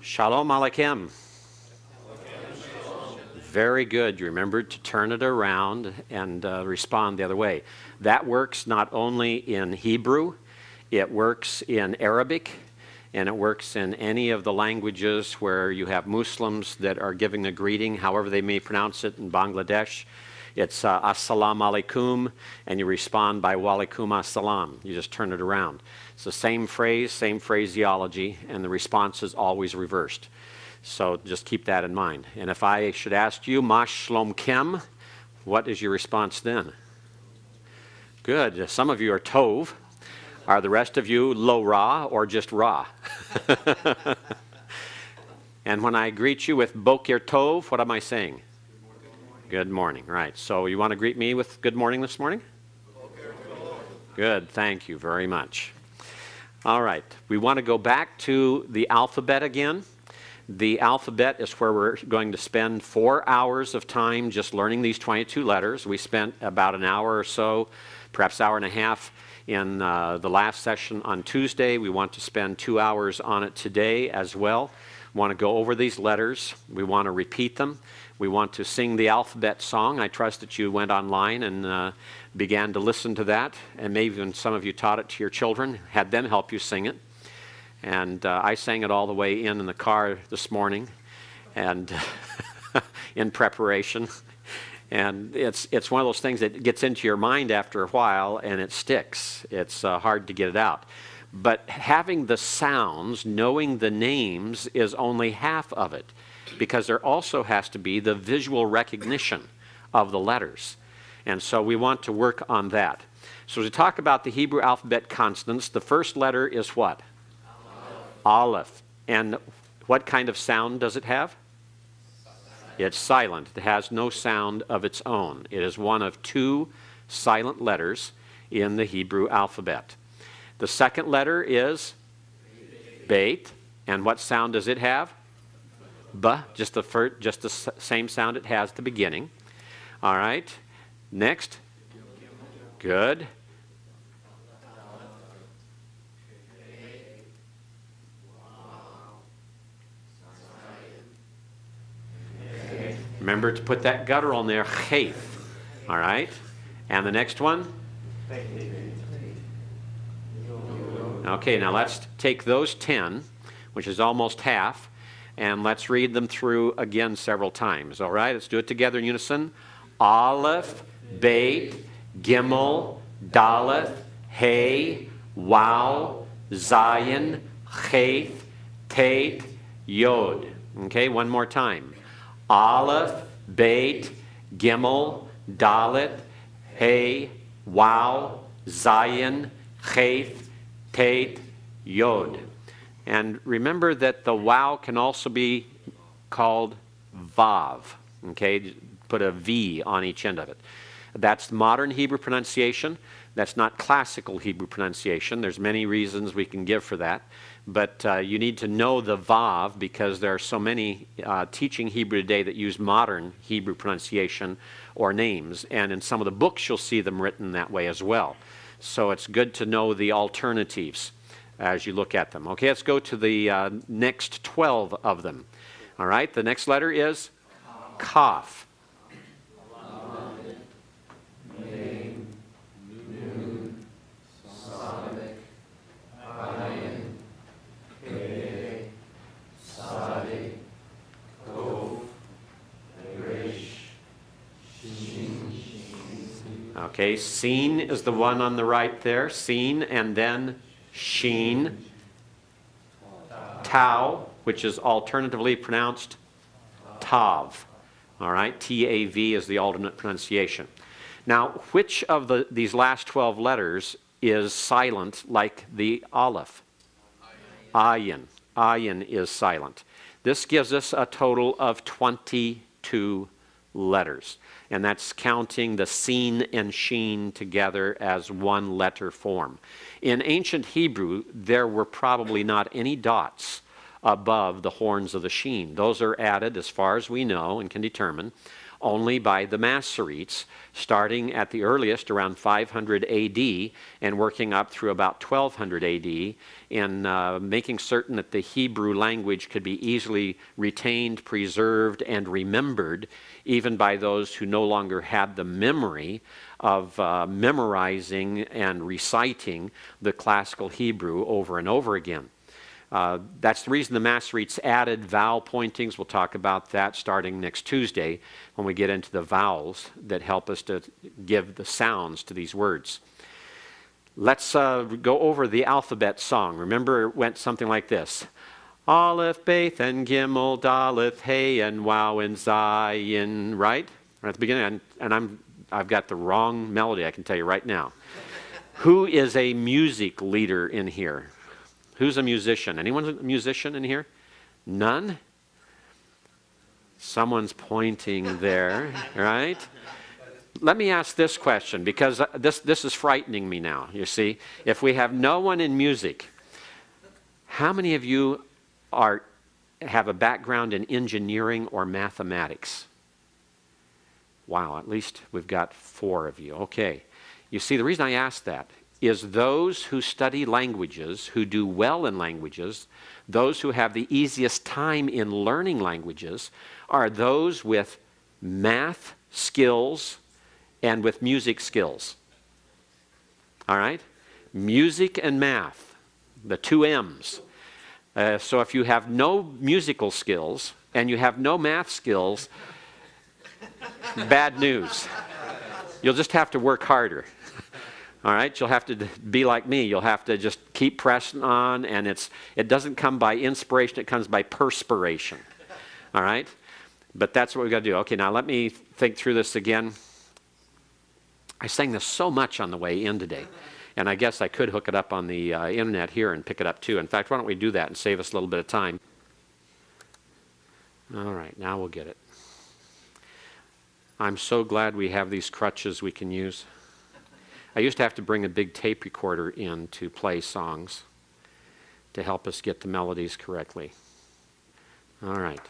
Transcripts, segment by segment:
Shalom Aleichem. Very good. You remembered to turn it around and respond the other way. That works not only in Hebrew, it works in Arabic, and it works in any of the languages where you have Muslims that are giving a greeting, however they may pronounce it in Bangladesh. It's Assalamu alaikum, and you respond by Walaikum assalam. You just turn it around. It's the same phrase, same phraseology, and the response is always reversed. So just keep that in mind. And if I should ask you, Ma shlomkem, what is your response then? Good. Some of you are tov. Are the rest of you lo ra or just ra? And when I greet you with boker tov, what am I saying? Good morning. Right. So you want to greet me with good morning this morning? Good. Thank you very much. All right. We want to go back to the alphabet again. The alphabet is where we're going to spend 4 hours of time just learning these 22 letters. We spent about an hour or so, perhaps hour and a half, in the last session on Tuesday. We want to spend 2 hours on it today as well. We want to go over these letters. We want to repeat them. We want to sing the alphabet song. I trust that you went online and began to listen to that, and maybe even some of you taught it to your children, had them help you sing it. And I sang it all the way in the car this morning, and in preparation. And it's one of those things that gets into your mind after a while, and it sticks. It's hard to get it out. But having the sounds, knowing the names, is only half of it, because there also has to be the visual recognition of the letters. And so we want to work on that. So as we talk about the Hebrew alphabet consonants, the first letter is what? Aleph. And what kind of sound does it have? It's silent. It has no sound of its own. It is one of 2 silent letters in the Hebrew alphabet. The second letter is Beit. And what sound does it have? B, just the same sound it has at the beginning. All right. Next. Good. Remember to put that guttural in there, chayf. All right? And the next one? Okay, now let's take those 10, which is almost half, and let's read them through again several times. All right? Let's do it together in unison. Aleph, Beit, Gimel, Daleth, Hey, Waw, Zayin, Chayf, Tet, Yod. Okay, one more time. Aleph, Beit, Gimel, Dalet, Hey, Waw, Zayin, Chayf, Tet, Yod. And remember that the Waw can also be called Vav. Okay, put a V on each end of it. That's modern Hebrew pronunciation. That's not classical Hebrew pronunciation. There's many reasons we can give for that. But you need to know the Vav, because there are so many teaching Hebrew today that use modern Hebrew pronunciation or names. And in some of the books you'll see them written that way as well. So it's good to know the alternatives as you look at them. Okay, let's go to the next 12 of them. All right, the next letter is Kaf. Okay, Sin is the one on the right there. Sin, and then Sheen. Tau, which is alternatively pronounced Tav. All right, T-A-V is the alternate pronunciation. Now, which of these last 12 letters is silent like the Aleph? Ayin. Ayin is silent. This gives us a total of 22 letters. And that's counting the Sin and Sheen together as one letter form. In ancient Hebrew, there were probably not any dots above the horns of the Sheen. Those are added, as far as we know and can determine, only by the Masoretes, starting at the earliest around 500 AD and working up through about 1200 AD in making certain that the Hebrew language could be easily retained, preserved, and remembered, even by those who no longer had the memory of memorizing and reciting the classical Hebrew over and over again. That's the reason the Masoretes added vowel pointings. We'll talk about that starting next Tuesday when we get into the vowels that help us to give the sounds to these words. Let's go over the alphabet song. Remember, it went something like this. Aleph, Beth, and Gimel, Daleth, Hey, and Wow, and Zayin, right? Right at the beginning, and I've got the wrong melody, I can tell you right now. Who is a music leader in here? Who's a musician? Anyone a musician in here? None? Someone's pointing there, right? Let me ask this question, because this is frightening me now, you see. If we have no one in music, how many of you have a background in engineering or mathematics? Wow, at least we've got 4 of you. Okay. You see, the reason I ask that is those who study languages, who do well in languages, those who have the easiest time in learning languages, are those with math skills and with music skills. All right? Music and math, the 2 M's. So if you have no musical skills and you have no math skills, bad news. You'll just have to work harder. All right, you'll have to be like me. You'll have to just keep pressing on, and it doesn't come by inspiration, it comes by perspiration. All right? But that's what we've got to do. Okay, now let me think through this again. I sang this so much on the way in today, and I guess I could hook it up on the internet here and pick it up too. In fact, why don't we do that and save us a little bit of time? All right, now we'll get it. I'm so glad we have these crutches we can use. I used to have to bring a big tape recorder in to play songs to help us get the melodies correctly. All right.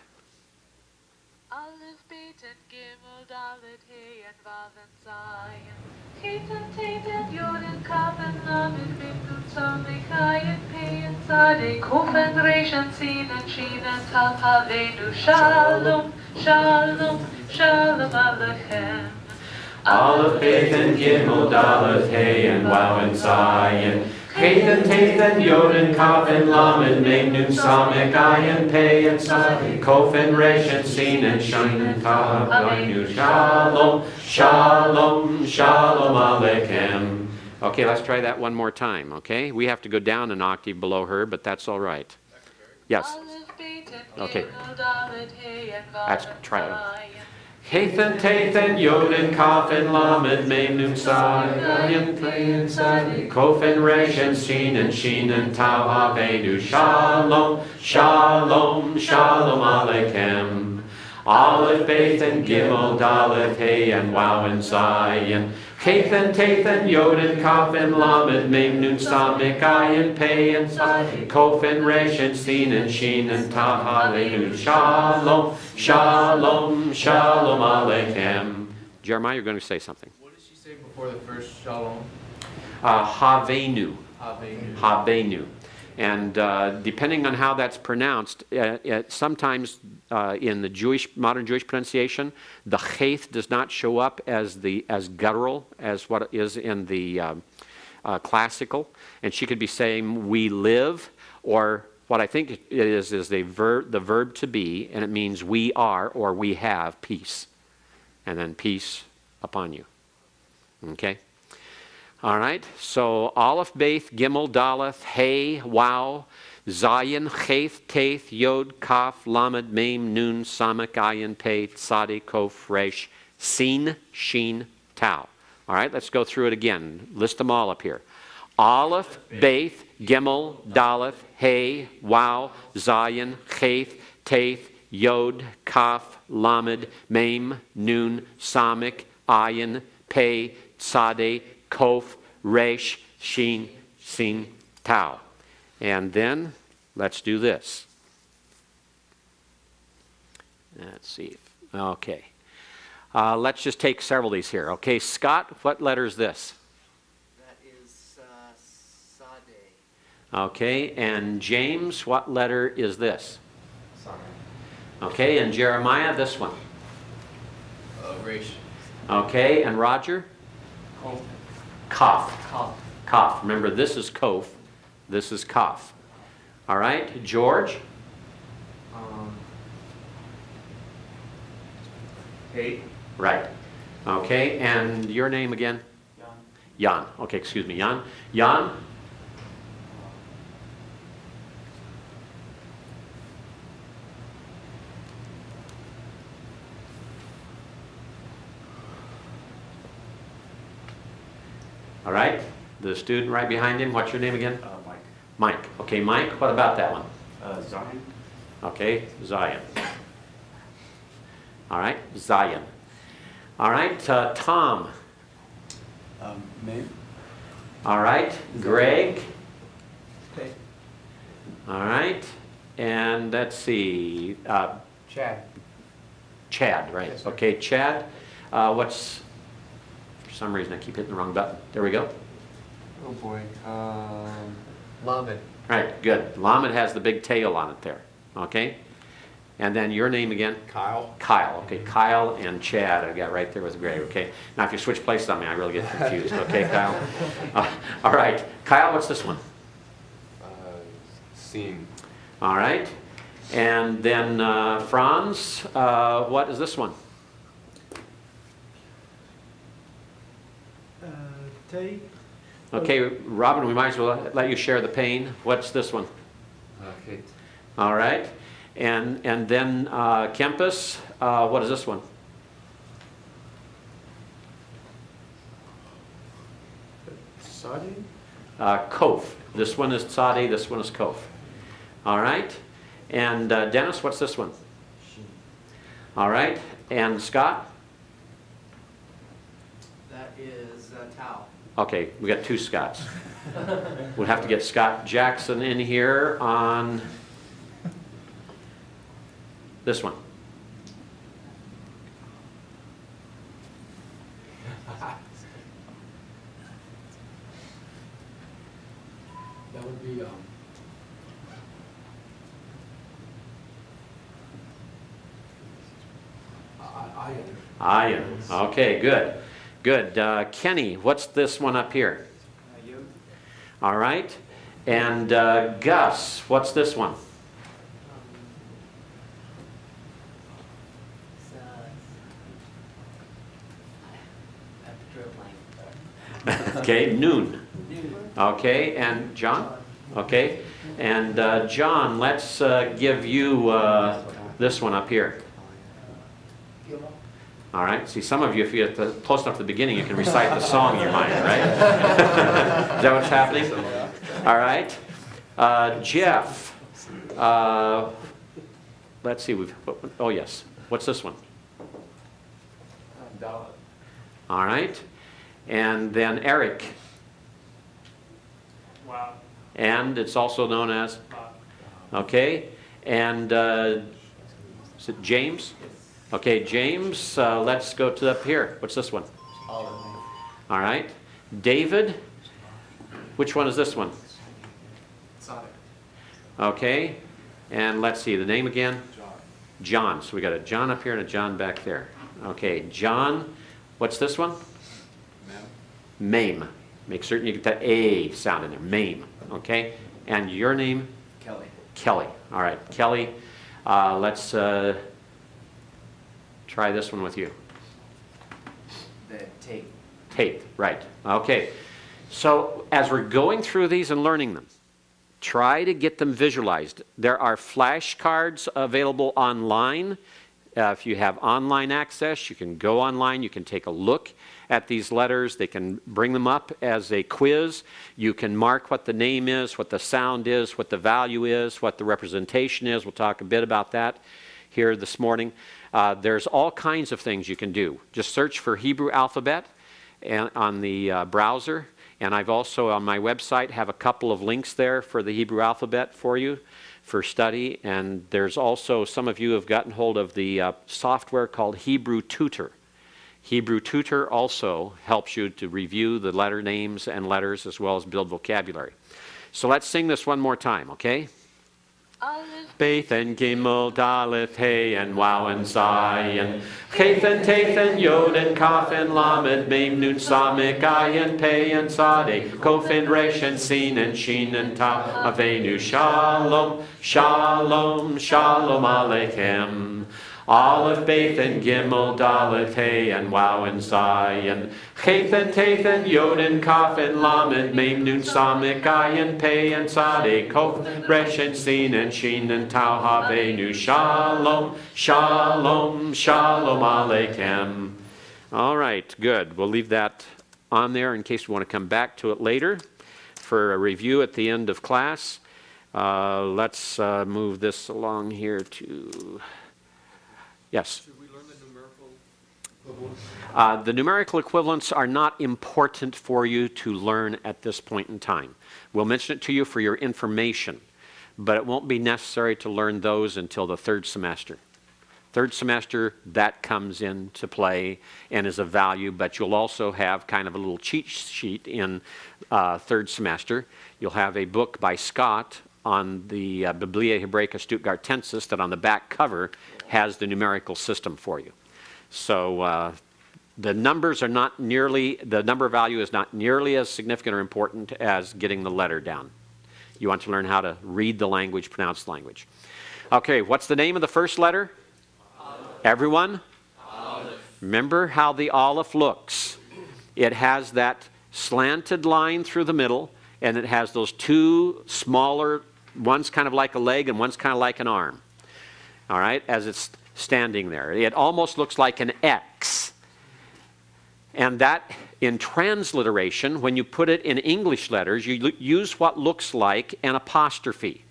Aleph, Bet, and Gimel, Dalet, Hey, and Vav, and Zayin. Ket, and Tet, and Yod, and Kaf, and Lamed, Mem, Nun, Samech, Ayin, Pei, and Tzaddik, Kof, and Resh, and Sin, and Shin, and Tav, Havenu, Shalom, Shalom, Shalom Alechem. Aleph, Bet, and Gimel, Daleth, Hey, and Wow, and Zayin. Ket, and Tet, and Yod, and Kaf, and Lamed, Mem, Nun, Samech, Ayin, Pei, and Tzaddik, Kof, and Resh, and Sin, and Shin, and Tav, Havenu, Shalom, Shalom, Shalom Alechem. Okay, let's try that one more time, okay? We have to go down an octave below her, but that's all right. Yes. Okay. That's try it. Ket, and Tet, and Yod, and Kaf, and Lamed, Mem, Nun, Zayin, Pei, and Tzaddik, Kof, and Resh, and Sin, and Shin, and Tav, Havenu, Shalom, Shalom, Shalom Alechem. Aleph, Bet, and Gimel, Daleth, Hey, and Wow, and Zayin. Ket, and Tet, and Yod, and Kaf, and Lamed, Mem, Nun, Samech, Ayin, Pei, and Tzaddik, Kof, and Resh, and Sin, and Shin, and Tav, Havenu, Shalom, Shalom, Shalom Alechem. Jeremiah, you're going to say something. What did she say before the first shalom? Havenu. Havenu. Havenu. And depending on how that's pronounced, sometimes in the modern Jewish pronunciation, the cheth does not show up as guttural as what it is in the classical. And she could be saying, we live, or what I think it is the verb to be, and it means we are or we have peace. And then peace upon you. Okay? All right, so Aleph, Beth, Gimel, Daleth, Hey, Wow, Zayin, Chet, Teth, Yod, Kaf, Lamed, Mem, Nun, Samech, Ayin, Pei, Tzaddik, Kof, Resh, Sin, Shin, Tau. All right, let's go through it again. List them all up here. Aleph, Beth, Gimel, Daleth, Hey, Wow, Zayin, Chet, Teth, Yod, Kaf, Lamed, Mem, Nun, Samech, Ayin, Pei, Tzaddik, Kof, Resh, Shin, Sin, Tau. And then, let's do this. Let's see. Okay. Let's just take several of these here. Okay, Scott, what letter is this? That is Sade. Okay, and James, what letter is this? Sorry. Okay, and Jeremiah, this one. Raish. Okay, and Roger? Kof. Kaf. Kof. Kaf. Remember, this is Kof. This is Kaf. All right, George? Hey. Right. Okay, and your name again? Jan. Jan. Okay, excuse me, Jan. Jan? All right, the student right behind him, what's your name again? Mike. Mike. Okay, Mike, what about that one? Zion. Okay, Zion. All right, Zion. All right, Tom. May. All right, Greg. Hey. All right, and let's see, Chad. Chad, right? Yes, sir. Okay, Chad. What's, for some reason I keep hitting the wrong button. There we go. Oh boy. Lamed. Right, good. Lamed has the big tail on it there. Okay, and then your name again? Kyle. Kyle. Okay, Kyle and Chad I got right there with Greg. Okay, now if you switch places on me, I really get confused. Okay, Kyle. All right, Kyle, what's this one? Scene. All right, and then Franz, what is this one? Tay. Okay, Robin, we might as well let you share the pain. What's this one? Hit. All right, and then Kempis, what is this one? Sade. Kof. This one is Tzadi, this one is Kof. All right, and Dennis, what's this one? All right, and Scott? That is Tau. Okay, we got two Scotts. We'll have to get Scott Jackson in here on this one. That would be Iron. Ian. Okay, good. Good. Kenny, what's this one up here? You. All right. And Gus, what's this one? Okay, Noon. Okay, and John? Okay, and John, let's give you this one up here. All right, see, some of you, if you get close enough to the beginning, you can recite the song in your mind, right? Is that what's happening? All right. Jeff, let's see, oh yes, what's this one? Dalit. All right, and then Eric, Wow. and it's also known as, okay, and is it James? Okay, James, let's go to up here. What's this one? Olive. All right. David, which one is this one? Sonic. Okay, and let's see, the name again? John. John. So we got a John up here and a John back there. Okay, John, what's this one? Mame. Make certain you get that A sound in there. Mame. Okay, and your name? Kelly. Kelly. All right, Kelly, let's try this one with you. The tape. Tape, right. Okay. So as we're going through these and learning them, try to get them visualized. There are flashcards available online. If you have online access, you can go online, you can take a look at these letters. They can bring them up as a quiz. You can mark what the name is, what the sound is, what the value is, what the representation is. We'll talk a bit about that here this morning. There's all kinds of things you can do. Just search for Hebrew alphabet on the browser. And I've also on my website have a couple of links there for the Hebrew alphabet for you for study. And there's also, some of you have gotten hold of the software called Hebrew Tutor. Hebrew Tutor also helps you to review the letter names and letters as well as build vocabulary. So let's sing this one more time, okay? Beth and Gimel, Daleth, Hey and Wow and Zion. Cheth and Teth and Yod and Kaf and Lamed, Mem Nun Samik, Ayin, Pei and Sade, Kof and Resh and Sin and Shin and Tav, Avenu Shalom, Shalom, Shalom Aleichem. Aleph, Beth and Gimel, Daleth, Hey and Wow and Zion. Cheth and Teth and Yod and Kaf and Lamed, Mem Nun Samik, Ayin, Pei and Sade, Kof, Resh and Sin and Shin and Tau, Havenu Shalom, Shalom, Shalom Aleichem. All right, good. We'll leave that on there in case we want to come back to it later for a review at the end of class. Let's move this along here to... Yes? Should we learn the numerical equivalents? The numerical equivalents are not important for you to learn at this point in time. We'll mention it to you for your information, but it won't be necessary to learn those until the third semester. Third semester, that comes into play and is of value, but you'll also have kind of a little cheat sheet in third semester. You'll have a book by Scott on the Biblia Hebraica Stuttgartensis that on the back cover has the numerical system for you. So the numbers are not nearly, the number value is not nearly as significant or important as getting the letter down. You want to learn how to read the language, pronounce the language. Okay, what's the name of the first letter? Aleph. Everyone? Aleph. Remember how the Aleph looks. It has that slanted line through the middle, and it has those two smaller, one's kind of like a leg and one's kind of like an arm. All right, as it's standing there. It almost looks like an X. And that, in transliteration, when you put it in English letters, you use what looks like an apostrophe.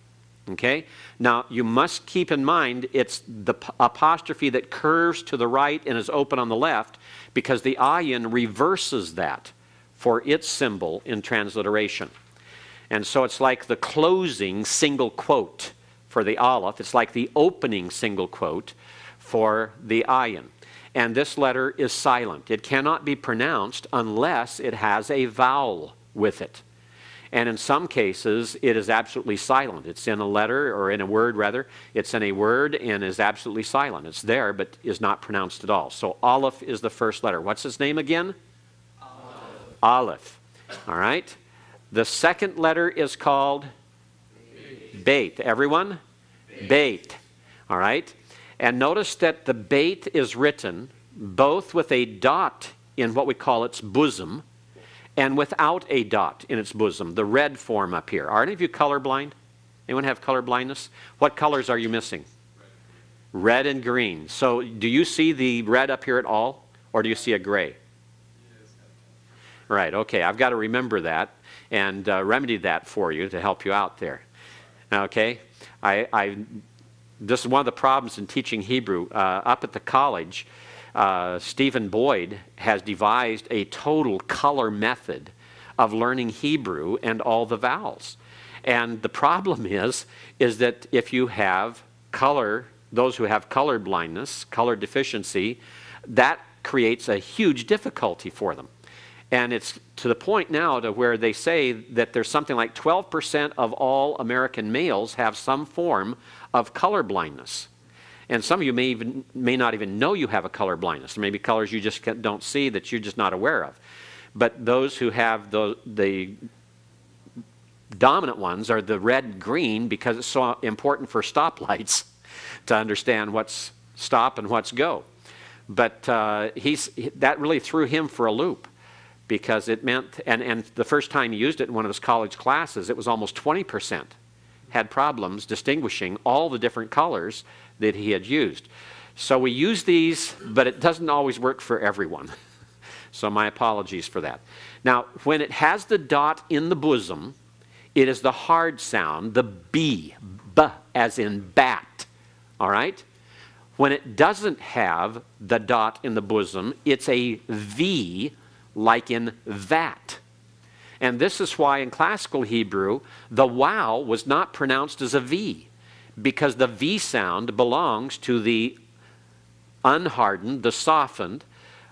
Okay? Now, you must keep in mind it's the apostrophe that curves to the right and is open on the left, because the ayin reverses that for its symbol in transliteration. And so it's like the closing single quote for the Aleph. It's like the opening single quote for the ayin. And this letter is silent. It cannot be pronounced unless it has a vowel with it. And in some cases, it is absolutely silent. It's in a letter, or in a word rather. It's in a word and is absolutely silent. It's there, but is not pronounced at all. So Aleph is the first letter. What's its name again? Aleph. Aleph. All right. The second letter is called Beit. Everyone? Beit. All right. And notice that the Beit is written both with a dot in what we call its bosom and without a dot in its bosom, the red form up here. Are any of you colorblind? Anyone have color blindness? What colors are you missing? Red and green. So do you see the red up here at all, or do you see a gray? Right, okay, I've got to remember that and remedy that for you to help you out there. Okay, this is one of the problems in teaching Hebrew. Up at the college, Stephen Boyd has devised a total color method of learning Hebrew and all the vowels. And the problem is that if you have color, those who have color blindness, color deficiency, that creates a huge difficulty for them. And it's to the point now to where they say that there's something like 12% of all American males have some form of color blindness. And some of you may not even know you have a color blindness. There may be colors you just don't see that you're just not aware of. But those who have the dominant ones are the red-green, because it's so important for stoplights to understand what's stop and what's go. But that really threw him for a loop, because it meant, and the first time he used it in one of his college classes, it was almost 20% had problems distinguishing all the different colors that he had used. So we use these, but it doesn't always work for everyone. So my apologies for that. Now, when it has the dot in the bosom, it is the hard sound, the B, B as in bat, all right? When it doesn't have the dot in the bosom, it's a V, like in that. And this is why in classical Hebrew, the wow was not pronounced as a V, because the V sound belongs to the unhardened, the softened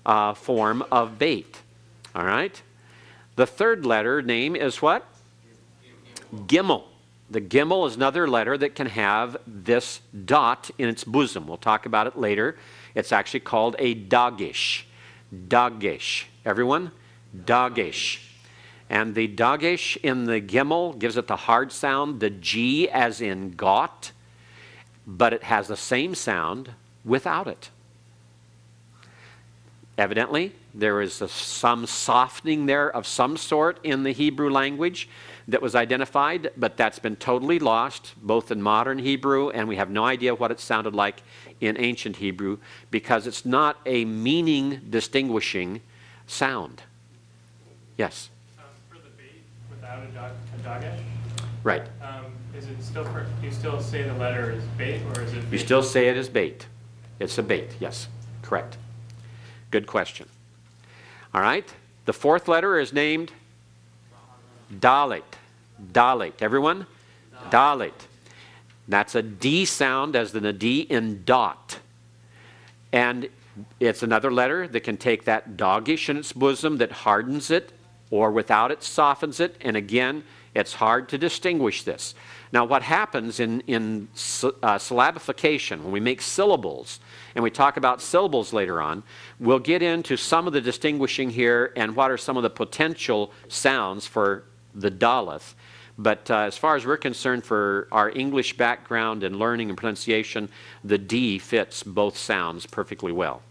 form of bait. All right? The third letter name is what? Gimel. The Gimel is another letter that can have this dot in its bosom. We'll talk about it later. It's actually called a dagesh. Dagesh. Everyone? Dagesh. And the dagesh in the Gimel gives it the hard sound, the G as in got, but it has the same sound without it. Evidently, there is some softening there of some sort in the Hebrew language that was identified, but that's been totally lost, both in modern Hebrew, and we have no idea what it sounded like in ancient Hebrew, because it's not a meaning-distinguishing sound. Yes? For the bait, without a dagesh? Right. Is it still, do you still say the letter is bait, or is it bait? You still say it is bait. It's a bait, yes. Correct. Good question. All right. The fourth letter is named Dalet. Dalet. Everyone? Dalet. That's a D sound as in a D in dot. And it's another letter that can take that dagesh in its bosom that hardens it, or without it softens it. And again, it's hard to distinguish this. Now, what happens in syllabification, when we make syllables, and we talk about syllables later on, we'll get into some of the distinguishing here and what are some of the potential sounds for the daleth. But as far as we're concerned, for our English background and learning and pronunciation, the D fits both sounds perfectly well.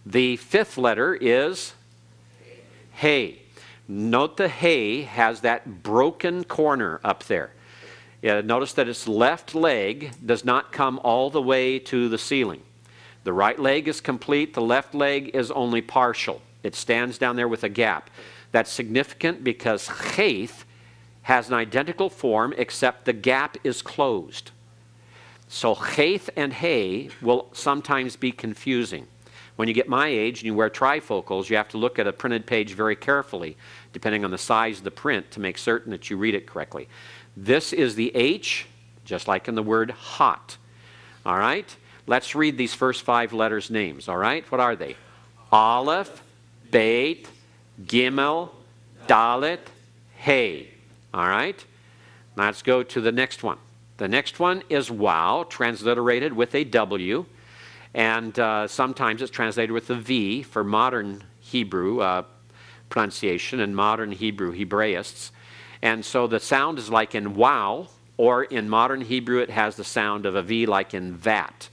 The fifth letter is hey. Note the hey has that broken corner up there. Notice that its left leg does not come all the way to the ceiling. The right leg is complete. The left leg is only partial. It stands down there with a gap. That's significant because chayth has an identical form except the gap is closed. So chayth and hey will sometimes be confusing. When you get my age and you wear trifocals, you have to look at a printed page very carefully, depending on the size of the print, to make certain that you read it correctly. This is the H, just like in the word hot. All right? Let's read these first 5 letters' names. All right? What are they? Aleph, Beit, Gimel, Dalet, Hey. All right? Now let's go to the next one. The next one is Wow, transliterated with a W. And sometimes it's translated with a V for modern Hebrew pronunciation and modern Hebrew Hebraists. And so the sound is like in wow, or in modern Hebrew it has the sound of a V like in vat.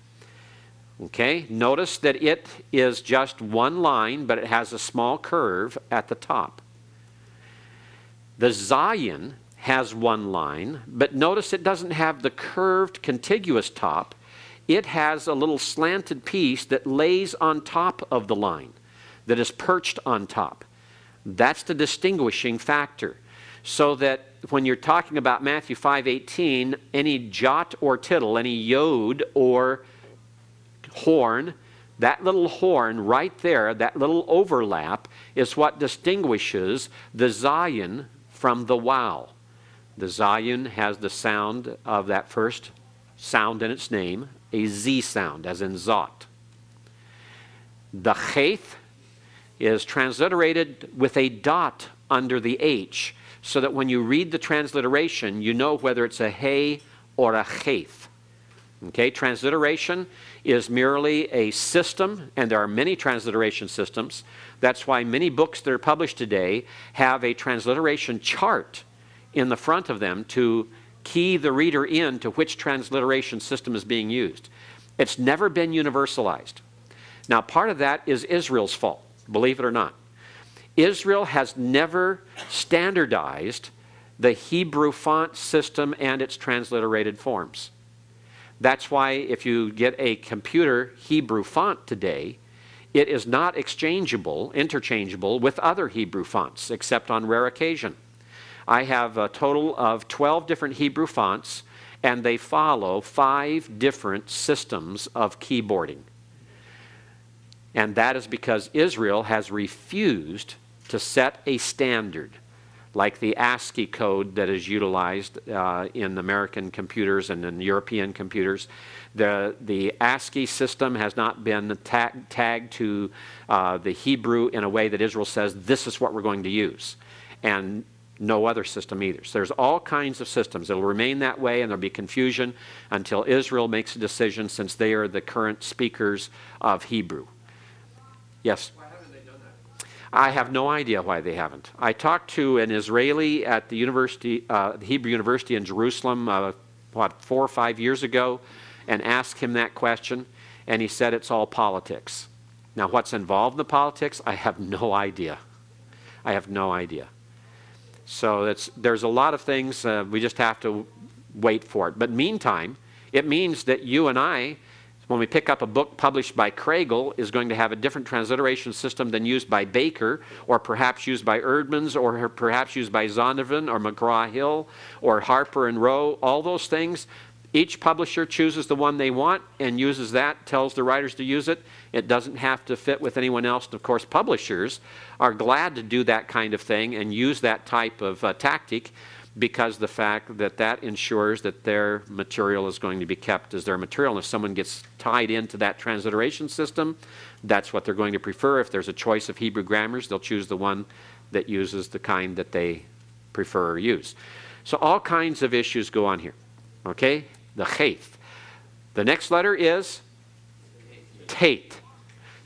Okay, notice that it is just one line, but it has a small curve at the top. The Zayin has one line, but notice it doesn't have the curved contiguous top. It has a little slanted piece that lays on top of the line, that is perched on top. That's the distinguishing factor. So that when you're talking about Matthew 5:18, any jot or tittle, any yod or horn, that little horn right there, that little overlap, is what distinguishes the Zayin from the wow. The Zayin has the sound of that first sound in its name, a Z sound, as in Zot. The Chayth is transliterated with a dot under the H, so that when you read the transliteration, you know whether it's a Hey or a Chayth. Okay, transliteration is merely a system, and there are many transliteration systems. That's why many books that are published today have a transliteration chart in the front of them to key the reader in to which transliteration system is being used. It's never been universalized. Now, part of that is Israel's fault, believe it or not. Israel has never standardized the Hebrew font system and its transliterated forms. That's why if you get a computer Hebrew font today, it is not interchangeable with other Hebrew fonts, except on rare occasion. I have a total of 12 different Hebrew fonts, and they follow 5 different systems of keyboarding. And that is because Israel has refused to set a standard like the ASCII code that is utilized in American computers and in European computers. The ASCII system has not been tagged to the Hebrew in a way that Israel says, this is what we're going to use. And no other system either. So there's all kinds of systems. It'll remain that way, and there'll be confusion until Israel makes a decision, since they are the current speakers of Hebrew. Yes? Why haven't they done that? I have no idea why they haven't. I talked to an Israeli at the university, the Hebrew University in Jerusalem, 4 or 5 years ago, and asked him that question, and he said it's all politics. Now, what's involved in the politics, I have no idea. I have no idea. So there's a lot of things, we just have to wait for it. But meantime, it means that you and I, when we pick up a book published by Kregel, is going to have a different transliteration system than used by Baker, or perhaps used by Erdmans, or perhaps used by Zondervan, or McGraw-Hill, or Harper and Row, all those things. Each publisher chooses the one they want and uses that, tells the writers to use it. It doesn't have to fit with anyone else. And of course, publishers are glad to do that kind of thing and use that type of tactic, because the fact that that ensures that their material is going to be kept as their material. And if someone gets tied into that transliteration system, that's what they're going to prefer. If there's a choice of Hebrew grammars, they'll choose the one that uses the kind that they prefer or use. So all kinds of issues go on here. Okay? The Cheth. The next letter is Tate.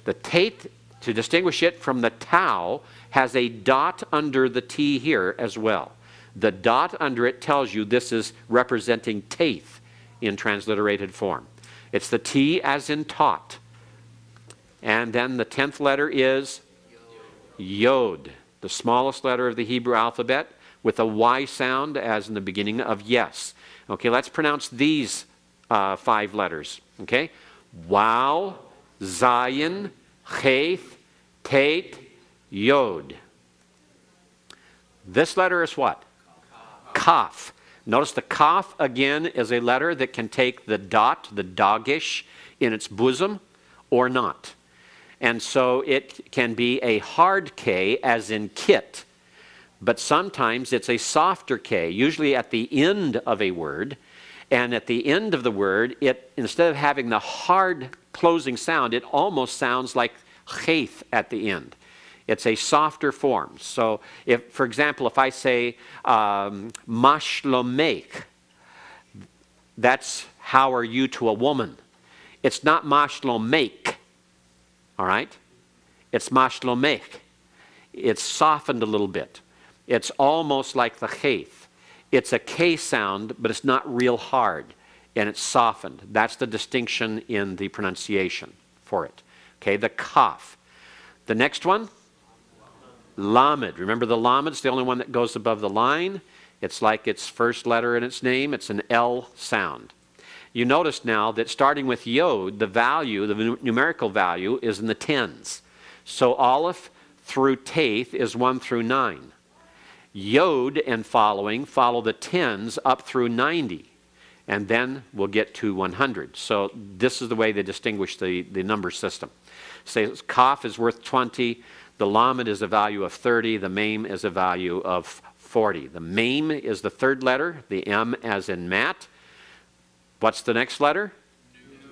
The Tate, to distinguish it from the Tau, has a dot under the T here as well. The dot under it tells you this is representing Taith in transliterated form. It's the T as in taught. And then the 10th letter is Yod, the smallest letter of the Hebrew alphabet, with a Y sound as in the beginning of yes. Okay, let's pronounce these 5 letters. Okay? Wow, Zayin, Cheth, Tate, Yod. This letter is what? Kaf. Notice the Kaf again is a letter that can take the dot, the dagish, in its bosom or not. And so it can be a hard K as in kit. But sometimes it's a softer K, usually at the end of a word. And at the end of the word, it, instead of having the hard closing sound, it almost sounds like cheth at the end. It's a softer form. So, if, for example, if I say mashlomek, that's how are you to a woman. It's not mashlomek, all right? It's mashlomek. It's softened a little bit. It's almost like the cheth. It's a K sound, but it's not real hard, and it's softened. That's the distinction in the pronunciation for it. Okay, the Kaf. The next one, Lamed. Remember the Lamed's the only one that goes above the line. It's like its first letter in its name. It's an L sound. You notice now that starting with Yod, the value, the numerical value, is in the tens. So Aleph through Taith is 1 through 9. Yod and following follow the tens up through 90. And then we'll get to 100. So this is the way they distinguish the number system. Say Kaf is worth 20. The Lamed is a value of 30. The Mem is a value of 40. The Mem is the third letter. The M as in Matt. What's the next letter?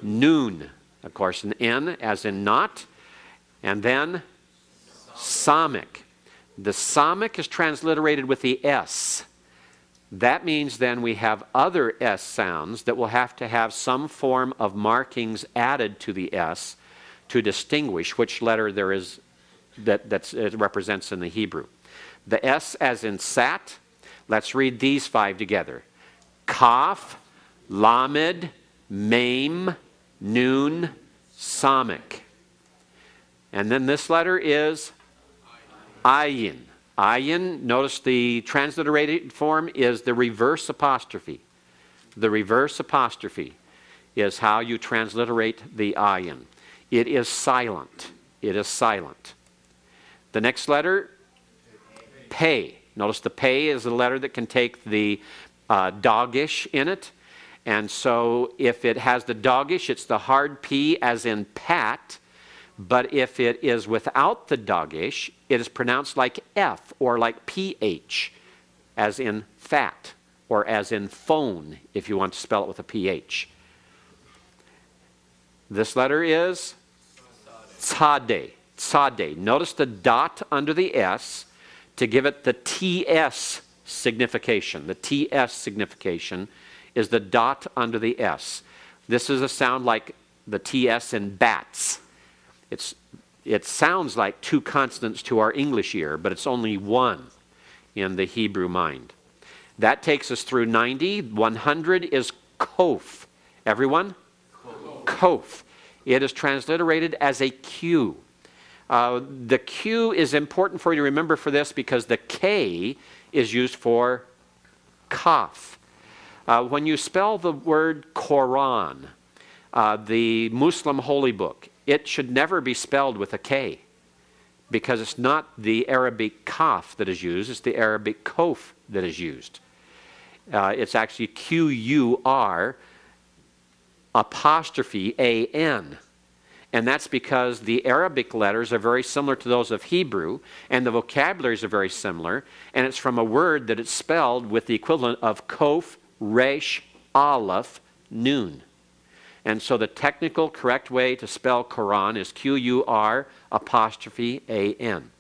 Noon. Of course, an N as in not. And then Samik. The Samik is transliterated with the S. That means then we have other S sounds that will have to have some form of markings added to the S to distinguish which letter there is that it represents in the Hebrew. The S as in sat, let's read these 5 together. Kaf, Lamed, Mem, Nun, Samik. And then this letter is Ayin. Ayin, notice the transliterated form is the reverse apostrophe. The reverse apostrophe is how you transliterate the ayin. It is silent. It is silent. The next letter, Pei. Notice the Pei is a letter that can take the dagish in it. And so if it has the dagish, it's the hard P as in pat. But if it is without the dagish, it is pronounced like F or like PH. as in fat, or as in phone, if you want to spell it with a PH. This letter is Tzade. Tzade. Notice the dot under the S to give it the TS signification. The TS signification is the dot under the S. This is a sound like the TS in bats. It sounds like two consonants to our English ear, but it's only one in the Hebrew mind. That takes us through 90. 100 is Kof. Everyone? Kof. It is transliterated as a Q. The Q is important for you to remember for this because the K is used for Kaf. When you spell the word Quran, the Muslim holy book, it should never be spelled with a K because it's not the Arabic Kaf that is used, it's the Arabic Kof that is used. It's actually Q-U-R apostrophe A-N. And that's because the Arabic letters are very similar to those of Hebrew, and the vocabularies are very similar, and it's from a word that it's spelled with the equivalent of Kof, Resh, Aleph, Nun. And so the technical correct way to spell Quran is Q-U-R apostrophe A-N,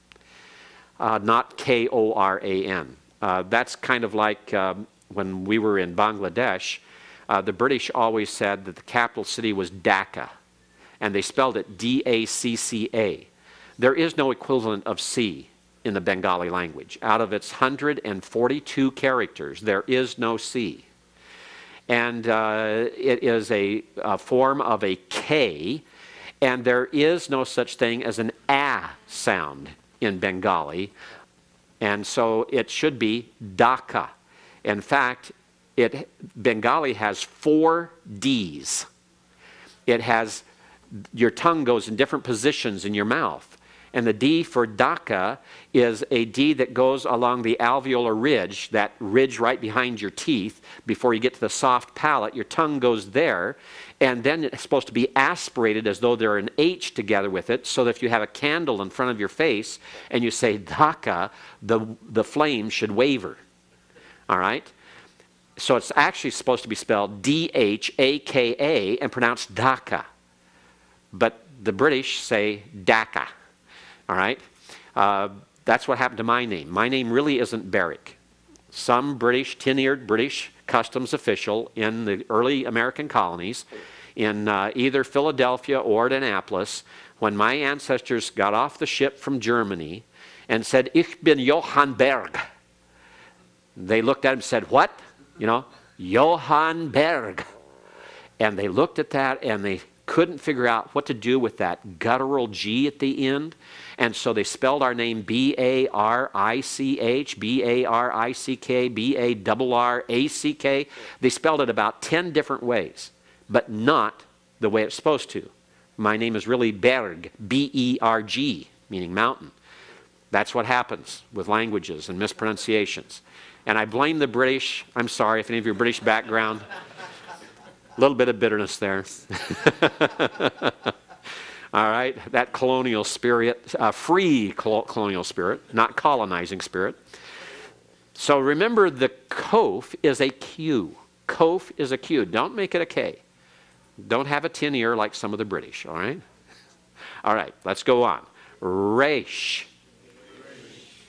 not K-O-R-A-N. That's kind of like when we were in Bangladesh, the British always said that the capital city was Dhaka, and they spelled it D-A-C-C-A. There is no equivalent of C in the Bengali language. Out of its 142 characters, there is no C. And it is a form of a K, and there is no such thing as an A sound in Bengali, and so it should be Dhaka. In fact, Bengali has 4 Ds. It has, your tongue goes in different positions in your mouth. And the D for Dhaka is a D that goes along the alveolar ridge, that ridge right behind your teeth. Before you get to the soft palate, your tongue goes there. And then it's supposed to be aspirated as though they're an H together with it, so that if you have a candle in front of your face and you say Dhaka, the flame should waver. All right? So it's actually supposed to be spelled D-H-A-K-A and pronounced Dhaka. But the British say Dhaka. All right? That's what happened to my name. My name really isn't Barrick. Some British, tin-eared British customs official in the early American colonies in either Philadelphia or Annapolis, when my ancestors got off the ship from Germany and said, "Ich bin Johann Berg," they looked at him and said, "What?" You know, Johann Berg. And they looked at that and they couldn't figure out what to do with that guttural G at the end. And so they spelled our name B-A-R-I-C-H, B-A-R-I-C-K, B-A-R-R-A-C-K. They spelled it about 10 different ways, but not the way it's supposed to. My name is really Berg, B-E-R-G, meaning mountain. That's what happens with languages and mispronunciations. And I blame the British. I'm sorry if any of your British background. A little bit of bitterness there. All right, that colonial spirit, free colonial spirit, not colonizing spirit. So remember, the Kof is a Q. Kof is a Q. Don't make it a K. Don't have a tin ear like some of the British, all right? All right, let's go on. Resh.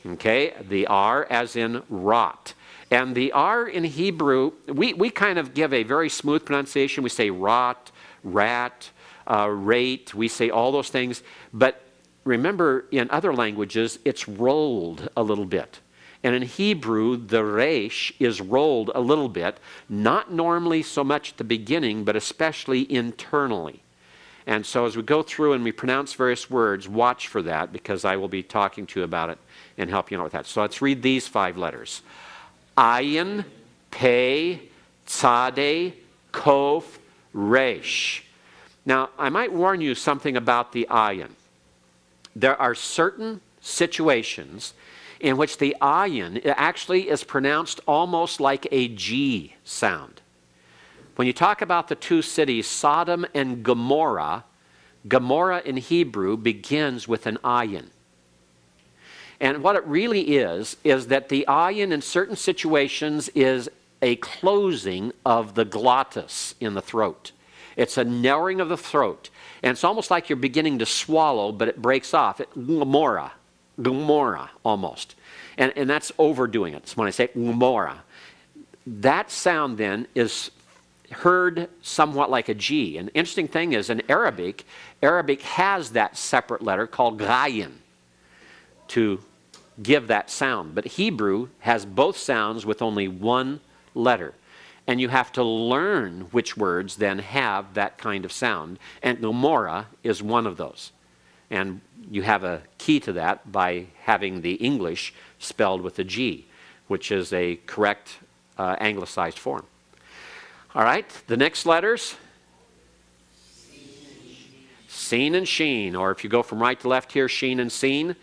Okay, the R as in rot. And the R in Hebrew, we kind of give a very smooth pronunciation. We say rot, rat, rate. We say all those things. But remember, in other languages, it's rolled a little bit. And in Hebrew, the resh is rolled a little bit. Not normally so much at the beginning, but especially internally. And so as we go through and we pronounce various words, watch for that, because I will be talking to you about it and help you out with that. So let's read these 5 letters. Ayin, Pei, Tzade, Kof, Resh. Now, I might warn you something about the ayin. There are certain situations in which the ayin actually is pronounced almost like a G sound. When you talk about the 2 cities, Sodom and Gomorrah, Gomorrah in Hebrew begins with an ayin. And what it really is that the ayin in certain situations is a closing of the glottis in the throat. It's a narrowing of the throat. And it's almost like you're beginning to swallow, but it breaks off. Gomorrah, almost. And that's overdoing it. So when I say Gomorrah, that sound then is heard somewhat like a G. And the interesting thing is in Arabic has that separate letter called ghayin to give that sound. But Hebrew has both sounds with only one letter. And you have to learn which words then have that kind of sound. And Gomorrah is one of those. And you have a key to that by having the English spelled with a G, which is a correct anglicized form. All right, the next letters. Seen and sheen, or if you go from right to left here, sheen and seen.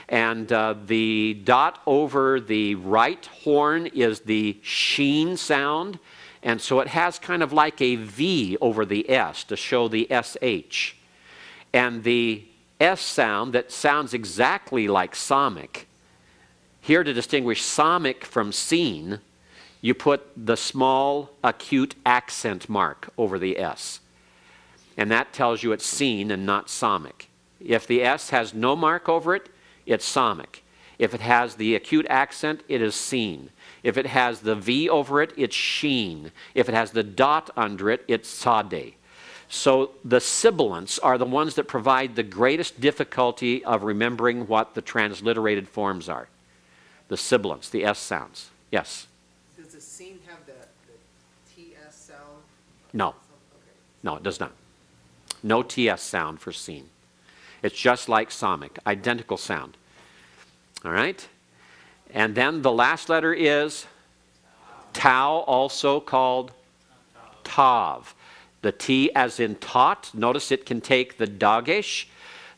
And the dot over the right horn is the sheen sound. And so it has kind of like a V over the S to show the SH. And the S sound that sounds exactly like Samic. Here to distinguish Samic from seen, you put the small acute accent mark over the S. And that tells you it's seen and not Samic. If the S has no mark over it, it's Samic. If it has the acute accent, it is seen. If it has the V over it, it's sheen. If it has the dot under it, it's sade. So the sibilants are the ones that provide the greatest difficulty of remembering what the transliterated forms are. The sibilants, the S sounds. Yes? Does the scene have the TS sound? No. Okay. No, it does not. No TS sound for seen. It's just like Samic, identical sound. All right? And then the last letter is tau, also called tav. The T as in tot, notice it can take the dagesh.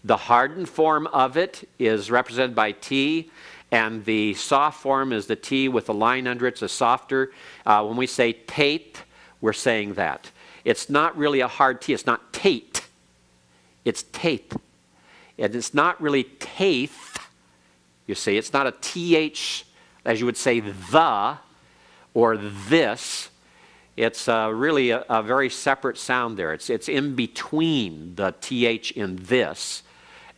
The hardened form of it is represented by T, and the soft form is the T with a line under it. It's a softer. When we say tate, we're saying that. It's not really a hard T. It's not tate. It's tate. And it's not really taith. You see, it's not a TH, as you would say, the or this. It's really a very separate sound there. It's in between the TH in this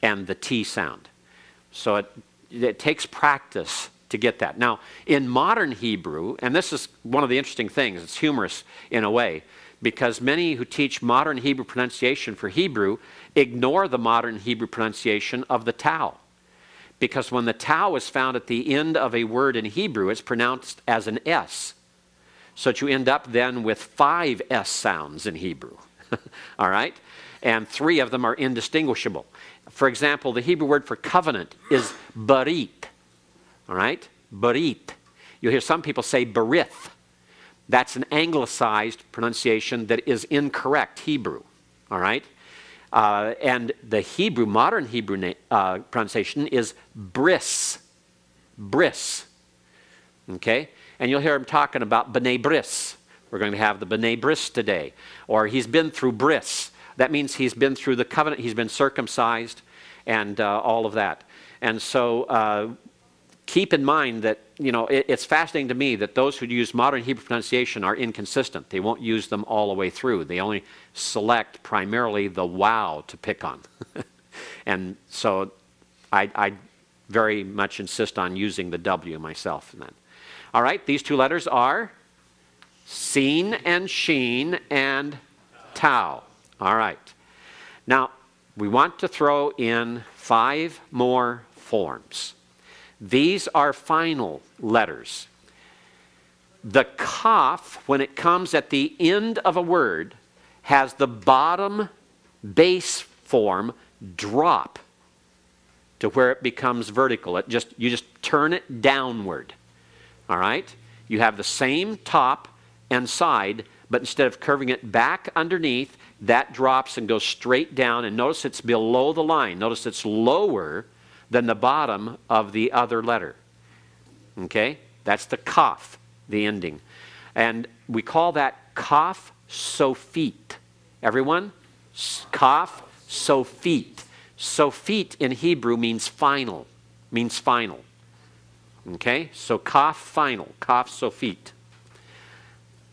and the T sound. So it takes practice to get that. Now, in modern Hebrew, and this is one of the interesting things, it's humorous in a way, because many who teach modern Hebrew pronunciation for Hebrew ignore the modern Hebrew pronunciation of the tau. Because when the tau is found at the end of a word in Hebrew, it's pronounced as an S. So that you end up then with 5 S sounds in Hebrew. All right? And 3 of them are indistinguishable. For example, the Hebrew word for covenant is barit. All right? Barit. You'll hear some people say berith. That's an anglicized pronunciation that is incorrect Hebrew. All right? And the Hebrew, modern Hebrew pronunciation is bris. Bris. Okay? And you'll hear him talking about B'nai Bris. We're going to have the B'nai Bris today. Or he's been through Bris. That means he's been through the covenant, he's been circumcised, and all of that. And so keep in mind that, you know, it's fascinating to me that those who use modern Hebrew pronunciation are inconsistent. They won't use them all the way through. They only select primarily the wow to pick on. And so I very much insist on using the W myself in that. All right, these 2 letters are seen and sheen and tau. All right. Now, we want to throw in 5 more forms. These are final letters. The kaf, when it comes at the end of a word, has the bottom base form drop to where it becomes vertical. You just turn it downward. All right? You have the same top and side, but instead of curving it back underneath, that drops and goes straight down. And notice it's below the line. Notice it's lower than the bottom of the other letter. Okay? That's the kaf, the ending. And we call that kaf sofit. Everyone? Kaf sofit. Sofit in Hebrew means final, means final. Okay, so kaf, final, kaf sofit.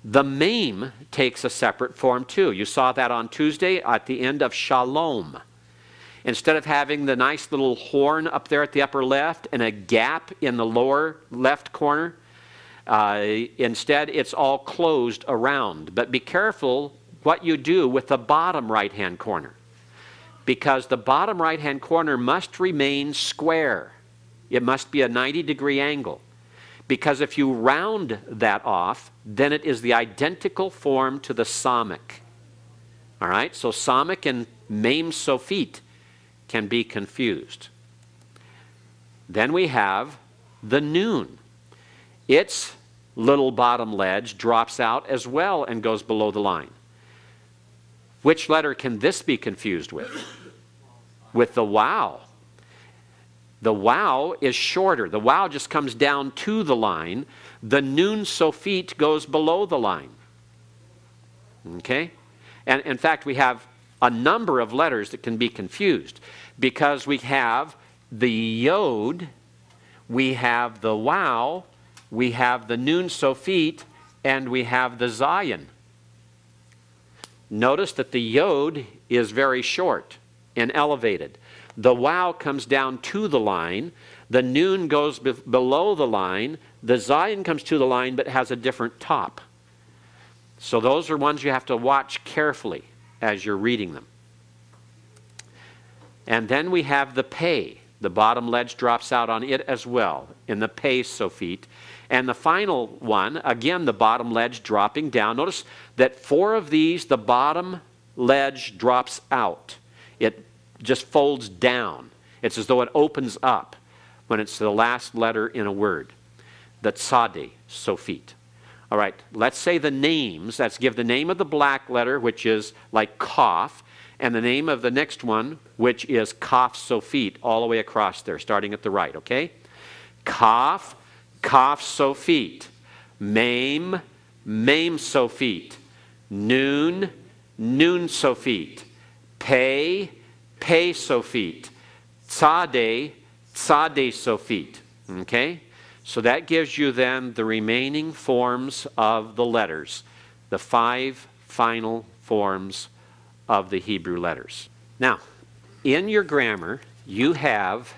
The mem takes a separate form too. You saw that on Tuesday at the end of shalom. Instead of having the nice little horn up there at the upper left and a gap in the lower left corner, instead it's all closed around. But be careful what you do with the bottom right-hand corner, because the bottom right-hand corner must remain square. It must be a 90-degree angle. Because if you round that off, then it is the identical form to the samic. All right, so samic and mem sofit can be confused. Then we have the nun. Its little bottom ledge drops out as well and goes below the line. Which letter can this be confused with? With the wow. The wow is shorter. The wow just comes down to the line. The nun sofit goes below the line. Okay? And in fact, we have a number of letters that can be confused, because we have the yod, we have the wow, we have the nun sofit, and we have the zayin. Notice that the yod is very short and elevated. The wow comes down to the line. The nun goes below the line. The zayin comes to the line but has a different top. So those are ones you have to watch carefully as you're reading them. And then we have the pei. The bottom ledge drops out on it as well in the pei sofit. And the final one, again, the bottom ledge dropping down. Notice that 4 of these, the bottom ledge drops out. It just folds down. It's as though it opens up when it's the last letter in a word. The tzade sofit. All right, let's say the names. Let's give the name of the black letter, which is like kaf, and the name of the next one, which is kaf sofit, all the way across there, starting at the right, okay? Kaf, kaf sofit. Mem, mem sofit. Nun, nun sofit. Pei, pei sofit. Tzade, tzade sofit. Okay? So that gives you then the remaining forms of the letters, the 5 final forms of the Hebrew letters. Now, in your grammar, you have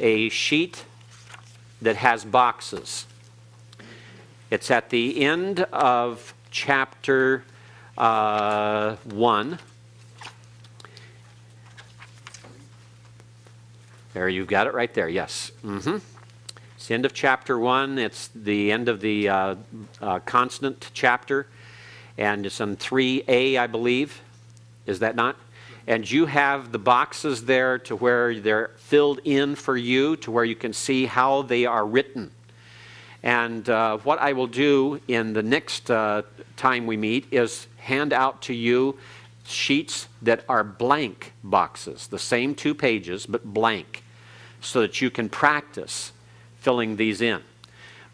a sheet that has boxes. It's at the end of chapter 1. There, you've got it right there, yes. It's the end of chapter 1. It's the end of the consonant chapter. And it's on 3a, I believe. Is that not? And you have the boxes there to where they're filled in for you, to where you can see how they are written. And what I will do in the next time we meet is hand out to you sheets that are blank boxes, the same 2 pages, but blank, so that you can practice filling these in.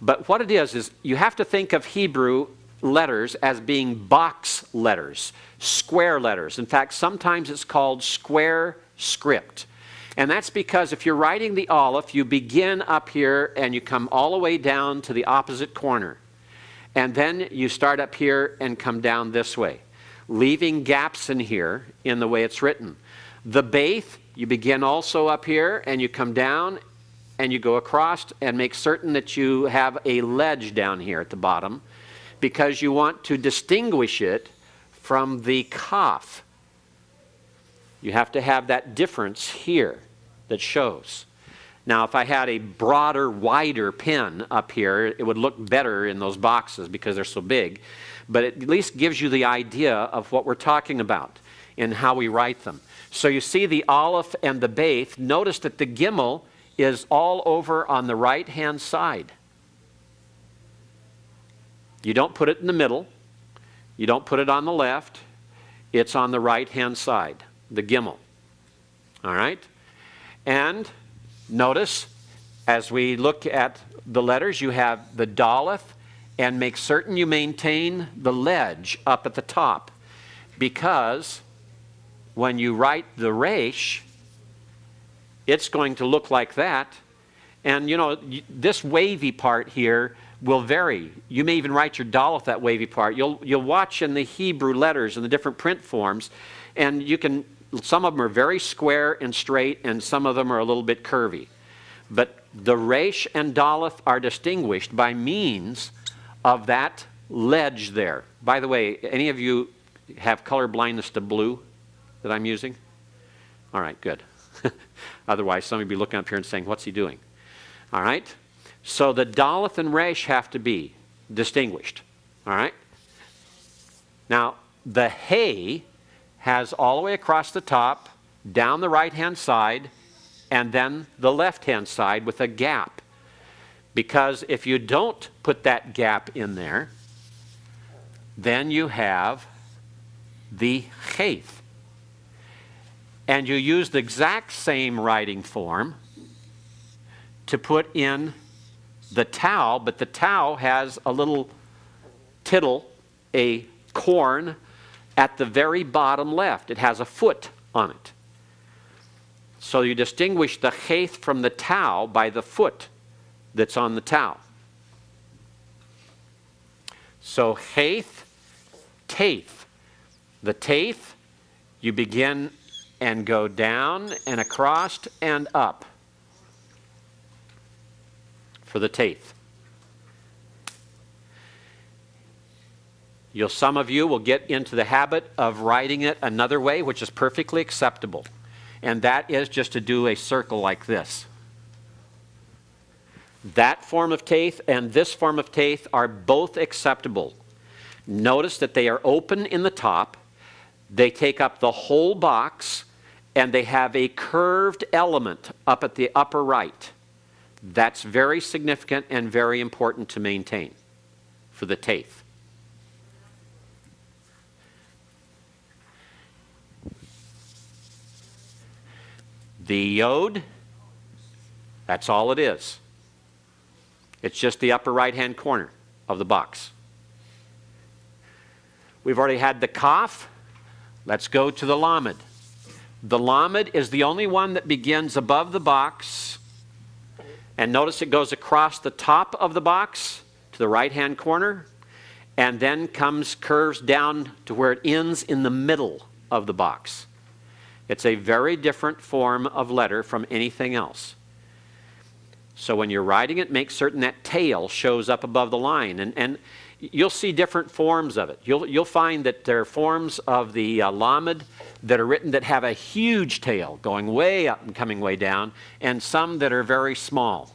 But what it is you have to think of Hebrew letters as being box letters, square letters. In fact, sometimes it's called square script. And that's because if you're writing the Aleph, you begin up here and you come all the way down to the opposite corner. And then you start up here and come down this way, leaving gaps in here in the way it's written. The Beith, you begin also up here and you come down and you go across and make certain that you have a ledge down here at the bottom, because you want to distinguish it from the kaf. You have to have that difference here that shows. Now, if I had a broader, wider pen up here, it would look better in those boxes because they're so big. But it at least gives you the idea of what we're talking about and how we write them. So you see the Aleph and the Beith. Notice that the Gimel is all over on the right-hand side. You don't put it in the middle. You don't put it on the left. It's on the right-hand side, the Gimel. All right? And notice, as we look at the letters, you have the Daleth, and make certain you maintain the ledge up at the top, because when you write the Resh, it's going to look like that, And you know, this wavy part here will vary. You may even write your dal with that wavy part. You'll watch in the Hebrew letters and the different print forms, and you can, some of them are very square and straight, and some of them are a little bit curvy. But the resh and daleth are distinguished by means of that ledge there. By the way, any of you have color blindness to blue that I'm using? All right, good. Otherwise, some of you would be looking up here and saying, what's he doing? All right? So the daleth and resh have to be distinguished. All right? Now, the hay has all the way across the top, down the right-hand side, and then the left-hand side with a gap. Because if you don't put that gap in there, then you have the chayth. And you use the exact same writing form to put in the tau, but the tau has a little tittle, a corn, at the very bottom left. It has a foot on it. So you distinguish the chayth from the tau by the foot that's on the tau. So chayth, taith. The taith, you begin and go down and across and up for the taith. Some of you will get into the habit of writing it another way, which is perfectly acceptable. And that is just to do a circle like this. That form of taith and this form of taith are both acceptable. Notice that they are open in the top. They take up the whole box, and they have a curved element up at the upper right. That's very significant and very important to maintain for the taith. The yod, that's all it is. It's just the upper right-hand corner of the box. We've already had the kaf. Let's go to the lamed. The lamed is the only one that begins above the box. And notice it goes across the top of the box to the right-hand corner, and then curves down to where it ends in the middle of the box. It's a very different form of letter from anything else. So when you're writing it, make certain that tail shows up above the line. And you'll see different forms of it. You'll find that there are forms of the lamed that are written that have a huge tail going way up and coming way down, and some that are very small.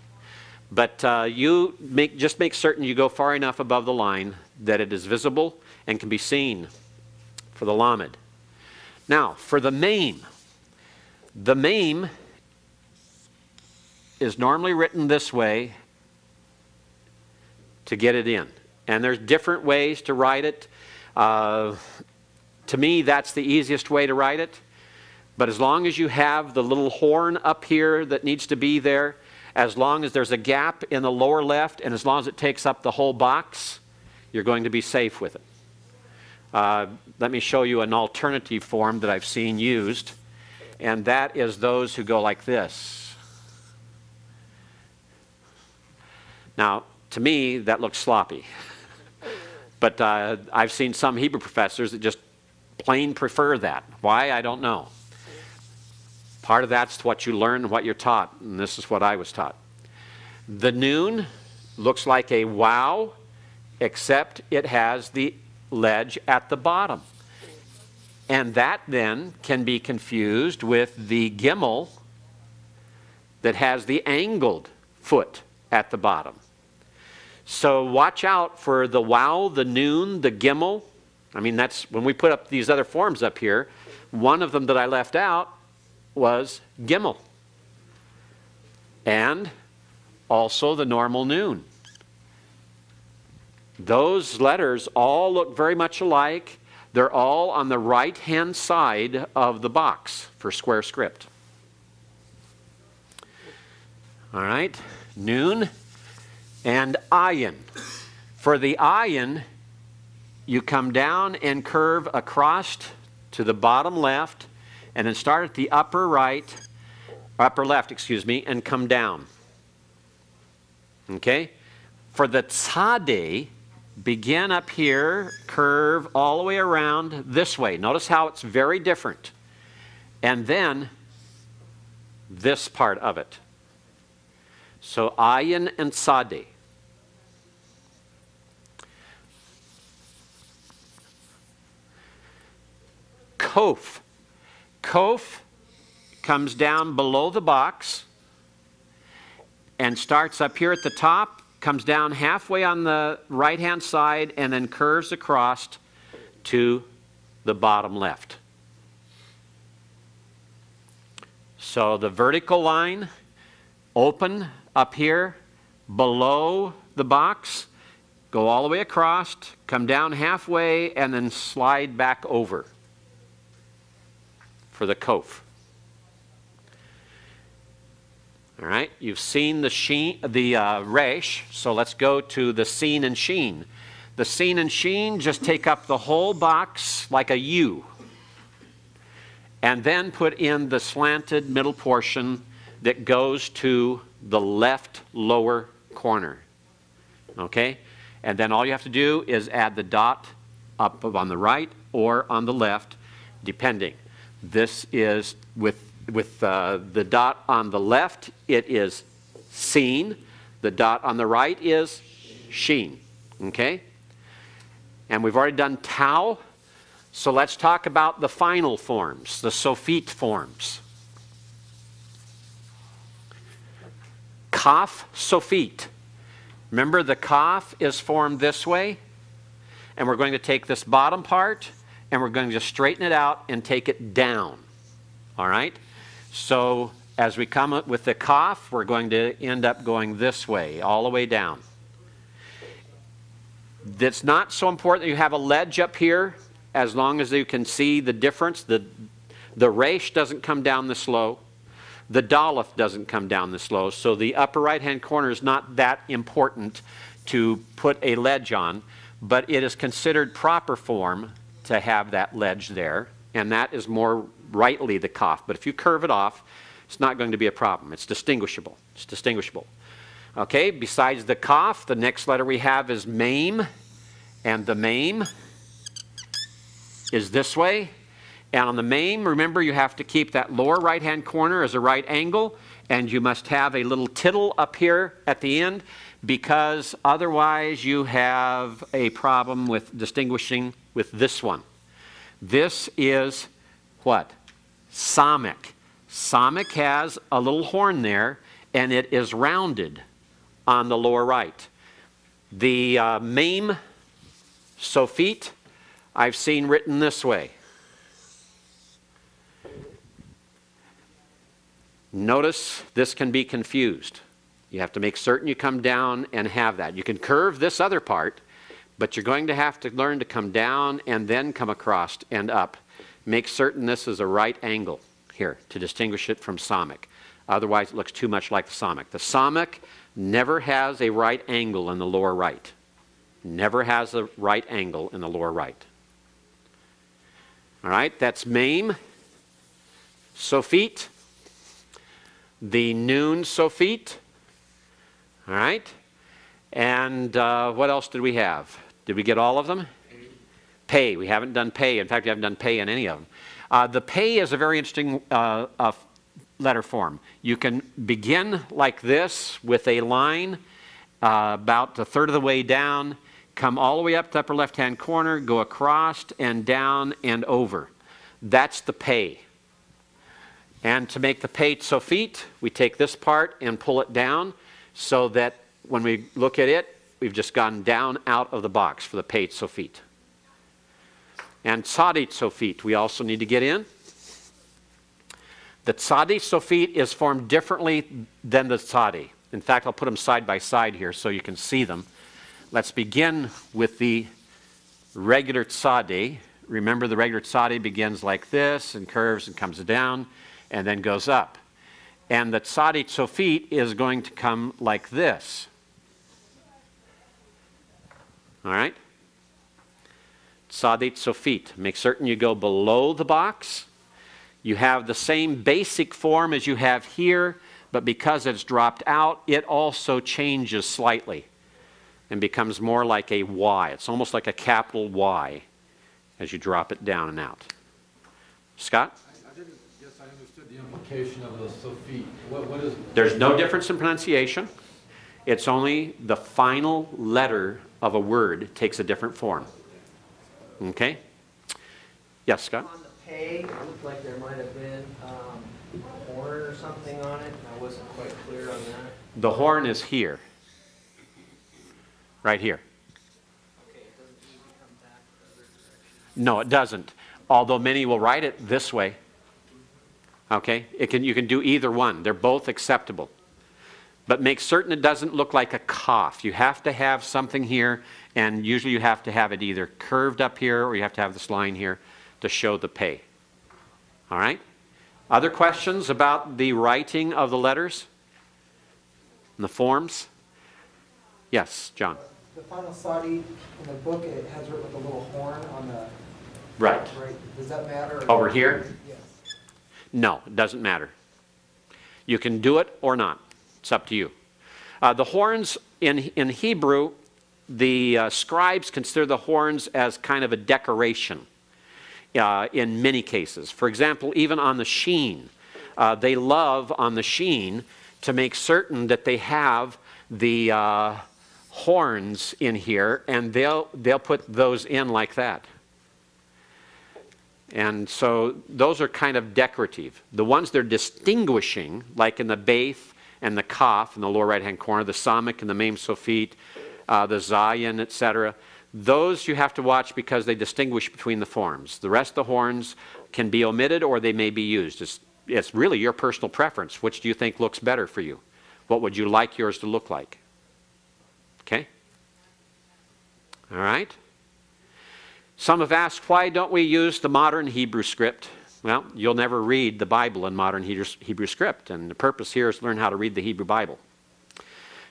But just make certain you go far enough above the line that it is visible and can be seen for the lamed. Now, for the mem is normally written this way to get it in. And there's different ways to write it. To me, that's the easiest way to write it. But as long as you have the little horn up here that needs to be there, as long as there's a gap in the lower left, and as long as it takes up the whole box, you're going to be safe with it. Let me show you an alternative form that I've seen used, and that is those who go like this. Now, to me, that looks sloppy. But I've seen some Hebrew professors that just plain prefer that. Why? I don't know. Part of that's what you learn and what you're taught, and this is what I was taught. The noon looks like a wow, except it has the ledge at the bottom. And that then can be confused with the gimel that has the angled foot at the bottom. So watch out for the wow, the noon, the gimel. I mean, that's when we put up these other forms up here. One of them that I left out was gimel. And also the normal noon. Those letters all look very much alike. They're all on the right-hand side of the box for square script. All right, noon and ayin. For the ayin, you come down and curve across to the bottom left, and then start at the upper left, and come down. Okay? For the tzadi, begin up here, curve all the way around this way. Notice how it's very different. And then this part of it. So ayin and tzadi. Kof. Kof comes down below the box and starts up here at the top, comes down halfway on the right-hand side, and then curves across to the bottom left. So the vertical line, open up here below the box, go all the way across, come down halfway, and then slide back over for the kof. All right, you've seen the sheen, the resh, so let's go to the seen and sheen. The seen and sheen, just take up the whole box like a U, and then put in the slanted middle portion that goes to the left lower corner. Okay, and then all you have to do is add the dot up on the right or on the left, depending. This is with the dot on the left, it is seen. The dot on the right is sheen. Okay? And we've already done tau. So let's talk about the final forms, the sophite forms. Kaf sophite. Remember, the kaf is formed this way. And we're going to take this bottom part and we're going to straighten it out and take it down. All right? So as we come up with the kaf, we're going to end up going this way, all the way down. It's not so important that you have a ledge up here, as long as you can see the difference. The resh doesn't come down this low. The daleth doesn't come down this low. So the upper right-hand corner is not that important to put a ledge on, but it is considered proper form to have that ledge there, and that is more rightly the kaf. But if you curve it off, it's not going to be a problem. It's distinguishable. It's distinguishable. Okay, besides the kaf, the next letter we have is mem, and the mem is this way. And on the mem, remember, you have to keep that lower right-hand corner as a right angle, and you must have a little tittle up here at the end, because otherwise you have a problem with distinguishing with this one. This is what? Samek. Samek has a little horn there, and it is rounded on the lower right. The mem sophite I've seen written this way. Notice this can be confused. You have to make certain you come down and have that. You can curve this other part, but you're going to have to learn to come down and then come across and up. Make certain this is a right angle here to distinguish it from samek. Otherwise, it looks too much like the samek. The samek never has a right angle in the lower right. Never has a right angle in the lower right. All right, that's mem sophite. The noon sophite. All right. And what else did we have? Did we get all of them? Pei. We haven't done pei. In fact, we haven't done pei in any of them. The pei is a very interesting letter form. You can begin like this with a line about a third of the way down, come all the way up to the upper left-hand corner, go across and down and over. That's the pei. And to make the pei sophite, we take this part and pull it down so that when we look at it, we've just gone down out of the box for the pei sophite. And tzadi sophite, we also need to get in. The tzadi sophite is formed differently than the tzadi. In fact, I'll put them side by side here so you can see them. Let's begin with the regular tzadi. Remember, the regular tzadi begins like this and curves and comes down and then goes up. And the tzadi sophite is going to come like this. All right? Tzadi sophite. Make certain you go below the box. You have the same basic form as you have here, but because it's dropped out, it also changes slightly and becomes more like a Y. It's almost like a capital Y as you drop it down and out. Scott? I didn't guess I understood the implication of the Sophie. What is it? There's no difference in pronunciation. It's only the final letter of a word takes a different form. Okay? Yes, Scott? On the pay, it looked like there might have been a horn or something on it, and I wasn't quite clear on that. The horn is here. Right here. Okay, it doesn't need to come back the other direction. No, it doesn't. Although many will write it this way. Okay? You can do either one. They're both acceptable. But make certain it doesn't look like a cough. You have to have something here, and usually you have to have it either curved up here or you have to have this line here to show the pay. All right? Other questions about the writing of the letters and the forms? Yes, John. The final Sadi in the book, it has written with a little horn on the Right. right. Does that matter? Over here? Yes. No, it doesn't matter. You can do it or not. It's up to you. The horns in Hebrew, the scribes consider the horns as kind of a decoration in many cases. For example, even on the sheen, they love on the sheen to make certain that they have the horns in here, and they'll put those in like that. And so those are kind of decorative. The ones they're distinguishing, like in the Beith and the Kaf in the lower right-hand corner, the Samik and the Mem Sofit, the Zayin, etc., those you have to watch because they distinguish between the forms. The rest of the horns can be omitted or they may be used. It's really your personal preference. Which do you think looks better for you? What would you like yours to look like? Okay? All right? Some have asked, why don't we use the modern Hebrew script? Well, you'll never read the Bible in modern Hebrew script, and the purpose here is to learn how to read the Hebrew Bible.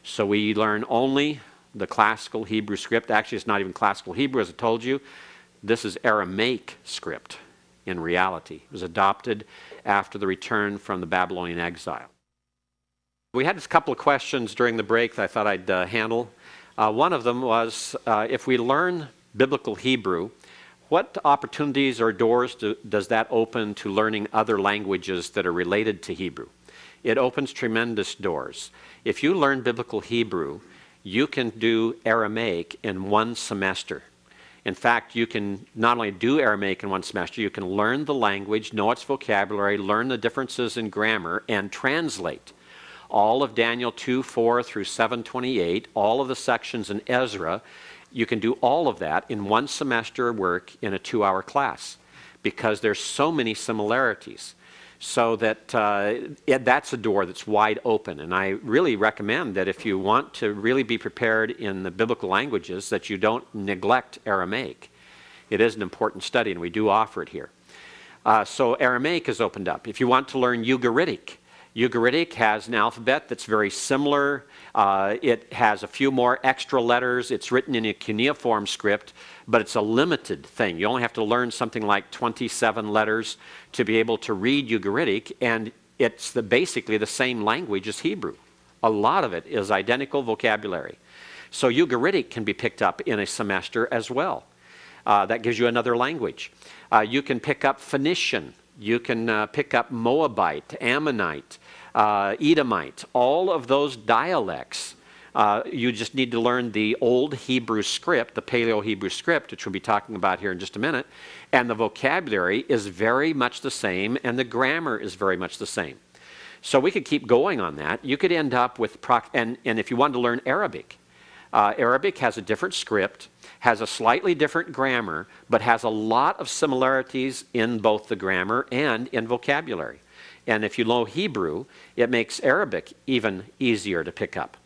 So we learn only the classical Hebrew script. Actually, it's not even classical Hebrew, as I told you. This is Aramaic script in reality. It was adopted after the return from the Babylonian exile. We had a couple of questions during the break that I thought I'd handle. One of them was, if we learn biblical Hebrew, what opportunities or doors does that open to learning other languages that are related to Hebrew? It opens tremendous doors. If you learn biblical Hebrew, you can do Aramaic in one semester. In fact, you can not only do Aramaic in one semester, you can learn the language, know its vocabulary, learn the differences in grammar, and translate all of Daniel 2:4 through 7:28, all of the sections in Ezra. You can do all of that in one semester work in a 2-hour class because there's so many similarities. So that that's a door that's wide open. And I really recommend that if you want to really be prepared in the biblical languages, that you don't neglect Aramaic. It is an important study, and we do offer it here. So Aramaic is opened up. If you want to learn Ugaritic, Ugaritic has an alphabet that's very similar. It has a few more extra letters. It's written in a cuneiform script, but it's a limited thing. You only have to learn something like 27 letters to be able to read Ugaritic, and it's basically the same language as Hebrew. A lot of it is identical vocabulary. So Ugaritic can be picked up in a semester as well. That gives you another language. You can pick up Phoenician. You can pick up Moabite, Ammonite, Edomite, all of those dialects. You just need to learn the old Hebrew script, the Paleo-Hebrew script, which we'll be talking about here in just a minute. And the vocabulary is very much the same, and the grammar is very much the same. So we could keep going on that. You could end up with, and if you wanted to learn Arabic, Arabic has a different script, has a slightly different grammar, but has a lot of similarities in both the grammar and in vocabulary. And if you know Hebrew, it makes Arabic even easier to pick up.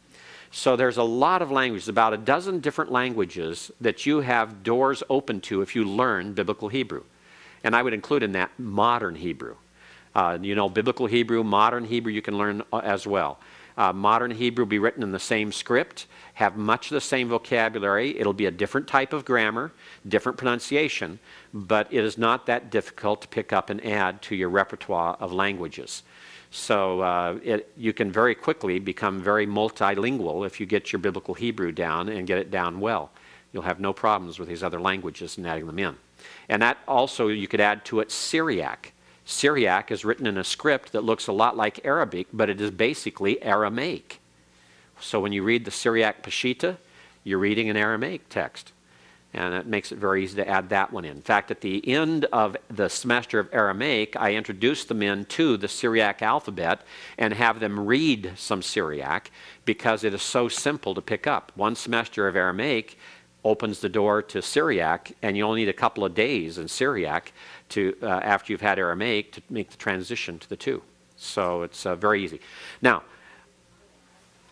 So there's a lot of languages, about a dozen different languages that you have doors open to if you learn biblical Hebrew. And I would include in that modern Hebrew. You know, biblical Hebrew, modern Hebrew you can learn as well. Modern Hebrew will be written in the same script, have much the same vocabulary. It'll be a different type of grammar, different pronunciation, but it is not that difficult to pick up and add to your repertoire of languages. So you can very quickly become very multilingual if you get your biblical Hebrew down and get it down well. You'll have no problems with these other languages and adding them in. And that also, you could add to it Syriac. Syriac is written in a script that looks a lot like Arabic, but it is basically Aramaic. So when you read the Syriac Peshitta, you're reading an Aramaic text. And it makes it very easy to add that one in. In fact, at the end of the semester of Aramaic, I introduce them into the Syriac alphabet and have them read some Syriac because it is so simple to pick up. One semester of Aramaic opens the door to Syriac, and you only need a couple of days in Syriac to, after you've had Aramaic, to make the transition to the two. So it's very easy. Now,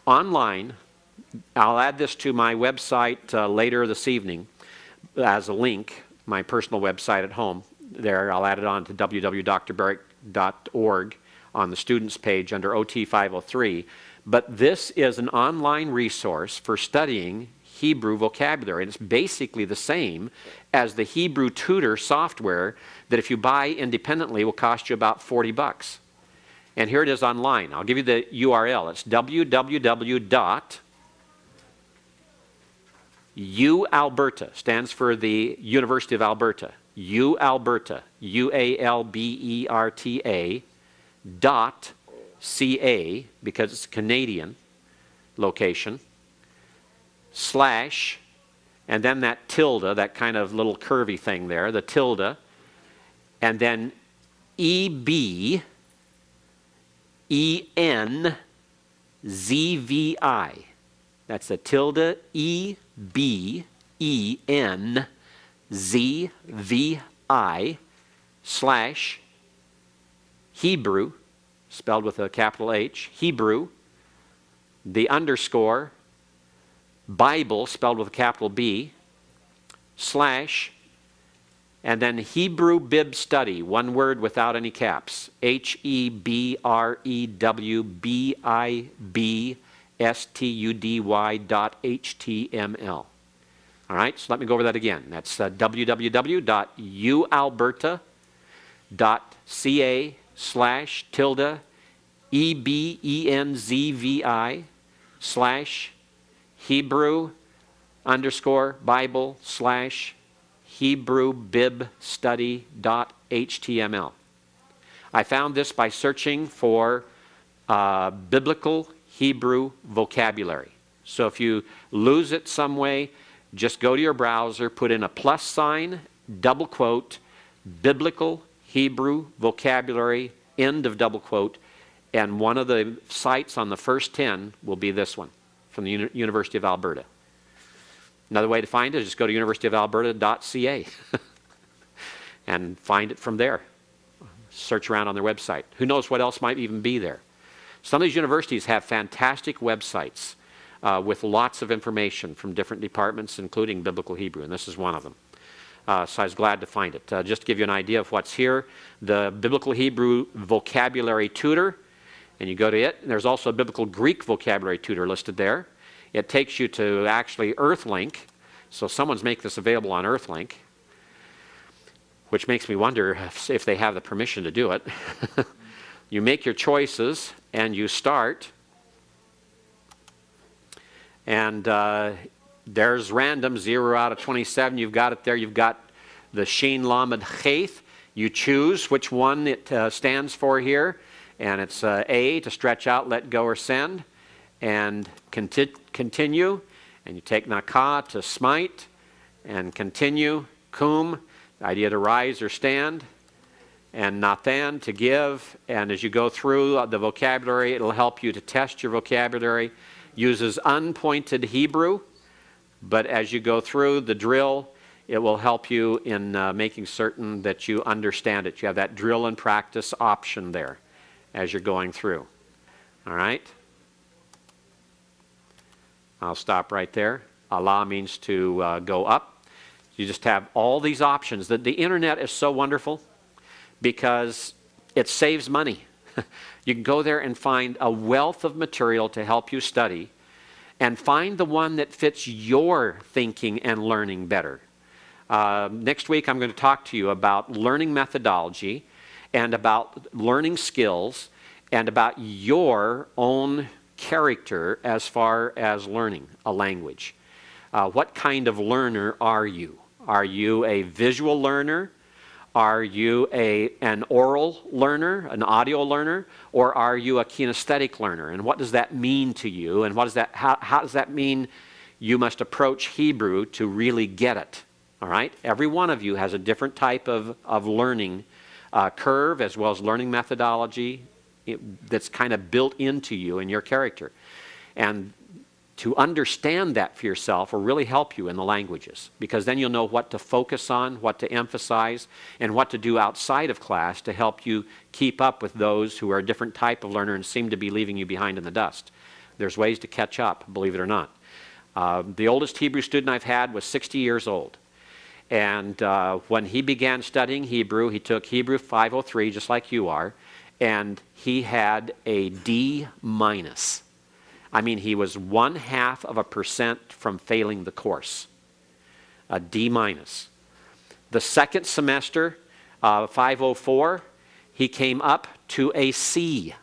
online, I'll add this to my website later this evening as a link, my personal website at home. There, I'll add it on to www.drbarrick.org on the students page under OT 503. But this is an online resource for studying Hebrew vocabulary. And it's basically the same as the Hebrew tutor software that if you buy independently will cost you about 40 bucks. And here it is online. I'll give you the URL. It's www.UAlberta, stands for the University of Alberta. UAlberta, UAlberta .ca, because it's a Canadian location, / and then that tilde, that kind of little curvy thing there, the tilde, and then EBENZVI. That's the tilde EBENZVI / Hebrew, spelled with a capital H, Hebrew, the underscore, Bible, spelled with a capital B, / and then Hebrew Bib Study, one word without any caps, HEBREWBIBSTUDY.html. All right, so let me go over that again. That's www.ualberta.ca / tilde EBENZVI / Hebrew underscore Bible / Hebrew Bib Study.html. I found this by searching for biblical Hebrew vocabulary. So if you lose it some way, just go to your browser, put in a +, double quote, biblical Hebrew vocabulary, end of double quote, and one of the sites on the first 10 will be this one from the University of Alberta. Another way to find it is just go to universityofalberta.ca and find it from there. Search around on their website. Who knows what else might even be there. Some of these universities have fantastic websites with lots of information from different departments, including Biblical Hebrew, and this is one of them. So I was glad to find it. Just to give you an idea of what's here, the Biblical Hebrew Vocabulary Tutor, and you go to it, and there's also a Biblical Greek Vocabulary Tutor listed there. It takes you to actually Earthlink, so someone's making this available on Earthlink, which makes me wonder if they have the permission to do it. You make your choices, and you start, and there's random, 0 out of 27. You've got it there. You've got the Shin Lamed Cheth. You choose which one it stands for here, and it's A, to stretch out, let go, or send, and continue, and you take Nakah to smite, and continue, Kum, the idea to rise or stand, and Nathan to give, and as you go through the vocabulary, it'll help you to test your vocabulary. Uses unpointed Hebrew, but as you go through the drill, it will help you in making certain that you understand it. You have that drill and practice option there as you're going through. All right? I'll stop right there. Allah means to go up. You just have all these options. The internet is so wonderful because it saves money. You can go there and find a wealth of material to help you study and find the one that fits your thinking and learning better. Next week I'm going to talk to you about learning methodology and about learning skills and about your own character as far as learning a language. What kind of learner are you? Are you a visual learner? Are you an oral learner, an audio learner? Or are you a kinesthetic learner? And what does that mean to you? And how does that mean you must approach Hebrew to really get it? All right? Every one of you has a different type of learning curve, as well as learning methodology that's kind of built into you and your character. And to understand that for yourself will really help you in the languages, because then you'll know what to focus on, what to emphasize, and what to do outside of class to help you keep up with those who are a different type of learner and seem to be leaving you behind in the dust. There's ways to catch up, believe it or not. The oldest Hebrew student I've had was 60 years old. And when he began studying Hebrew, he took Hebrew 503, just like you are, and he had a D-. I mean, he was 0.5% from failing the course. A D-. The second semester, 504, he came up to a C-.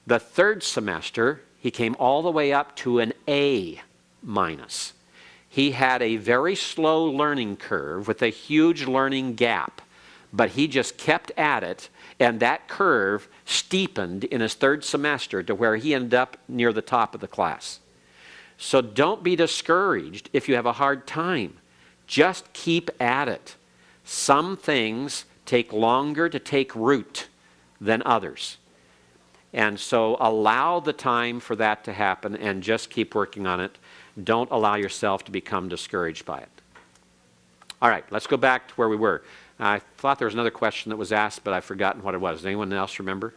The third semester, he came all the way up to an A-. He had a very slow learning curve with a huge learning gap, but he just kept at it, and that curve steepened in his third semester to where he ended up near the top of the class. So don't be discouraged if you have a hard time. Just keep at it. Some things take longer to take root than others. And so allow the time for that to happen and just keep working on it. Don't allow yourself to become discouraged by it. All right, let's go back to where we were. I thought there was another question that was asked, but I've forgotten what it was. Does anyone else remember?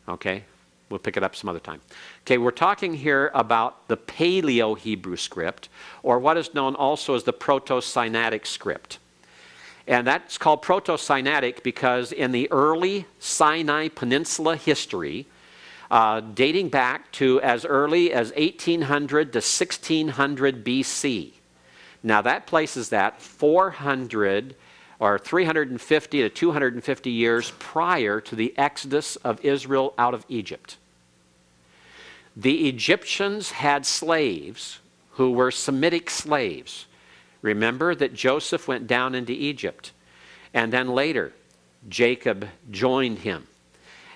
Okay, we'll pick it up some other time. Okay, we're talking here about the Paleo-Hebrew script, or what is known also as the Proto-Sinaitic script. And that's called Proto-Sinaitic because in the early Sinai Peninsula history, dating back to as early as 1800 to 1600 BC. Now that places that 400 or 350 to 250 years prior to the exodus of Israel out of Egypt. The Egyptians had slaves who were Semitic slaves. Remember that Joseph went down into Egypt, and then later Jacob joined him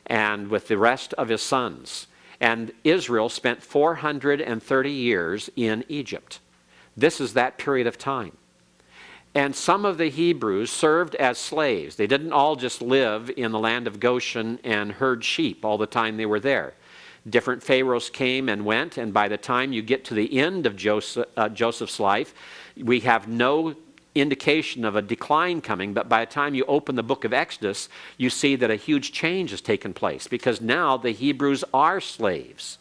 and with the rest of his sons. And Israel spent 430 years in Egypt. This is that period of time. And some of the Hebrews served as slaves. They didn't all just live in the land of Goshen and herd sheep all the time they were there. Different pharaohs came and went, and by the time you get to the end of Joseph's life, we have no indication of a decline coming, but by the time you open the book of Exodus, you see that a huge change has taken place, because now the Hebrews are slaves.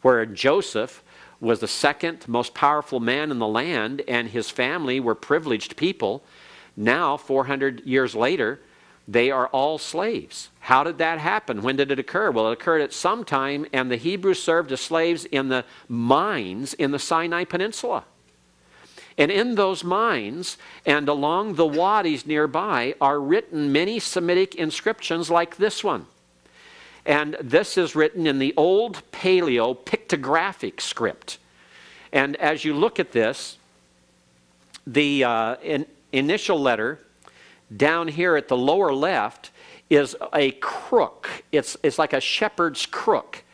Where Joseph was the second most powerful man in the land, and his family were privileged people, now 400 years later, they are all slaves. How did that happen? When did it occur? Well, it occurred at some time, and the Hebrews served as slaves in the mines in the Sinai Peninsula. And in those mines and along the wadis nearby are written many Semitic inscriptions like this one. And this is written in the old Paleo pictographic script. And as you look at this, the initial letter down here at the lower left is a crook. It's like a shepherd's crook.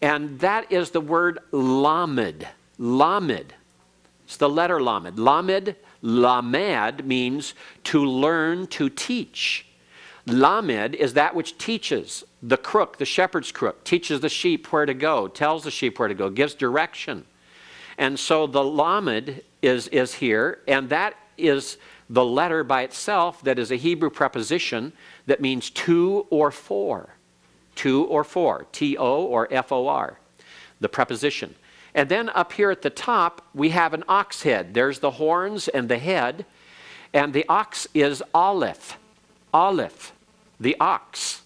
And that is the word lamed. Lamed. It's the letter lamed. Lamed, lamed means to learn, to teach. Lamed is that which teaches. The crook, the shepherd's crook, teaches the sheep where to go, tells the sheep where to go, gives direction. And so the lamed is here, and that is the letter by itself that is a Hebrew preposition that means to or for. To or for. T-O or F-O-R. The preposition. And then up here at the top, we have an ox head. There's the horns and the head. And the ox is Aleph. Aleph. The ox.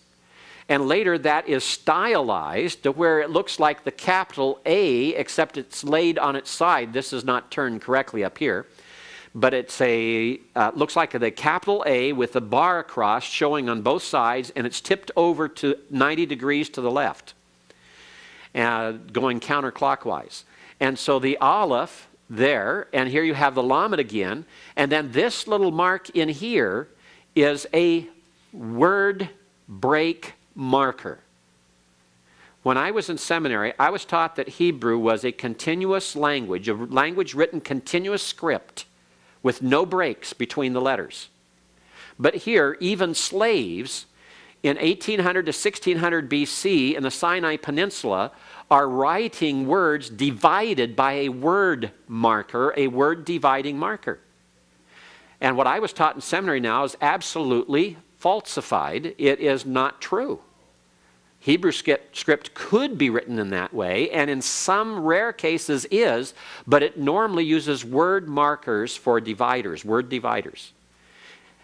And later that is stylized to where it looks like the capital A, except it's laid on its side. This is not turned correctly up here. but it's looks like the capital A with the bar across showing on both sides, and it's tipped over to 90 degrees to the left, going counterclockwise. And so the Aleph there, and here you have the Lamed again, and then this little mark in here is a word break marker. When I was in seminary, I was taught that Hebrew was a continuous language, a language written continuous script with no breaks between the letters. But here, even slaves in 1800 to 1600 BC in the Sinai Peninsula are writing words divided by a word marker, a word dividing marker. And what I was taught in seminary now is absolutely falsified. It is not true. Hebrew script could be written in that way, and in some rare cases is, but it normally uses word markers for dividers, word dividers.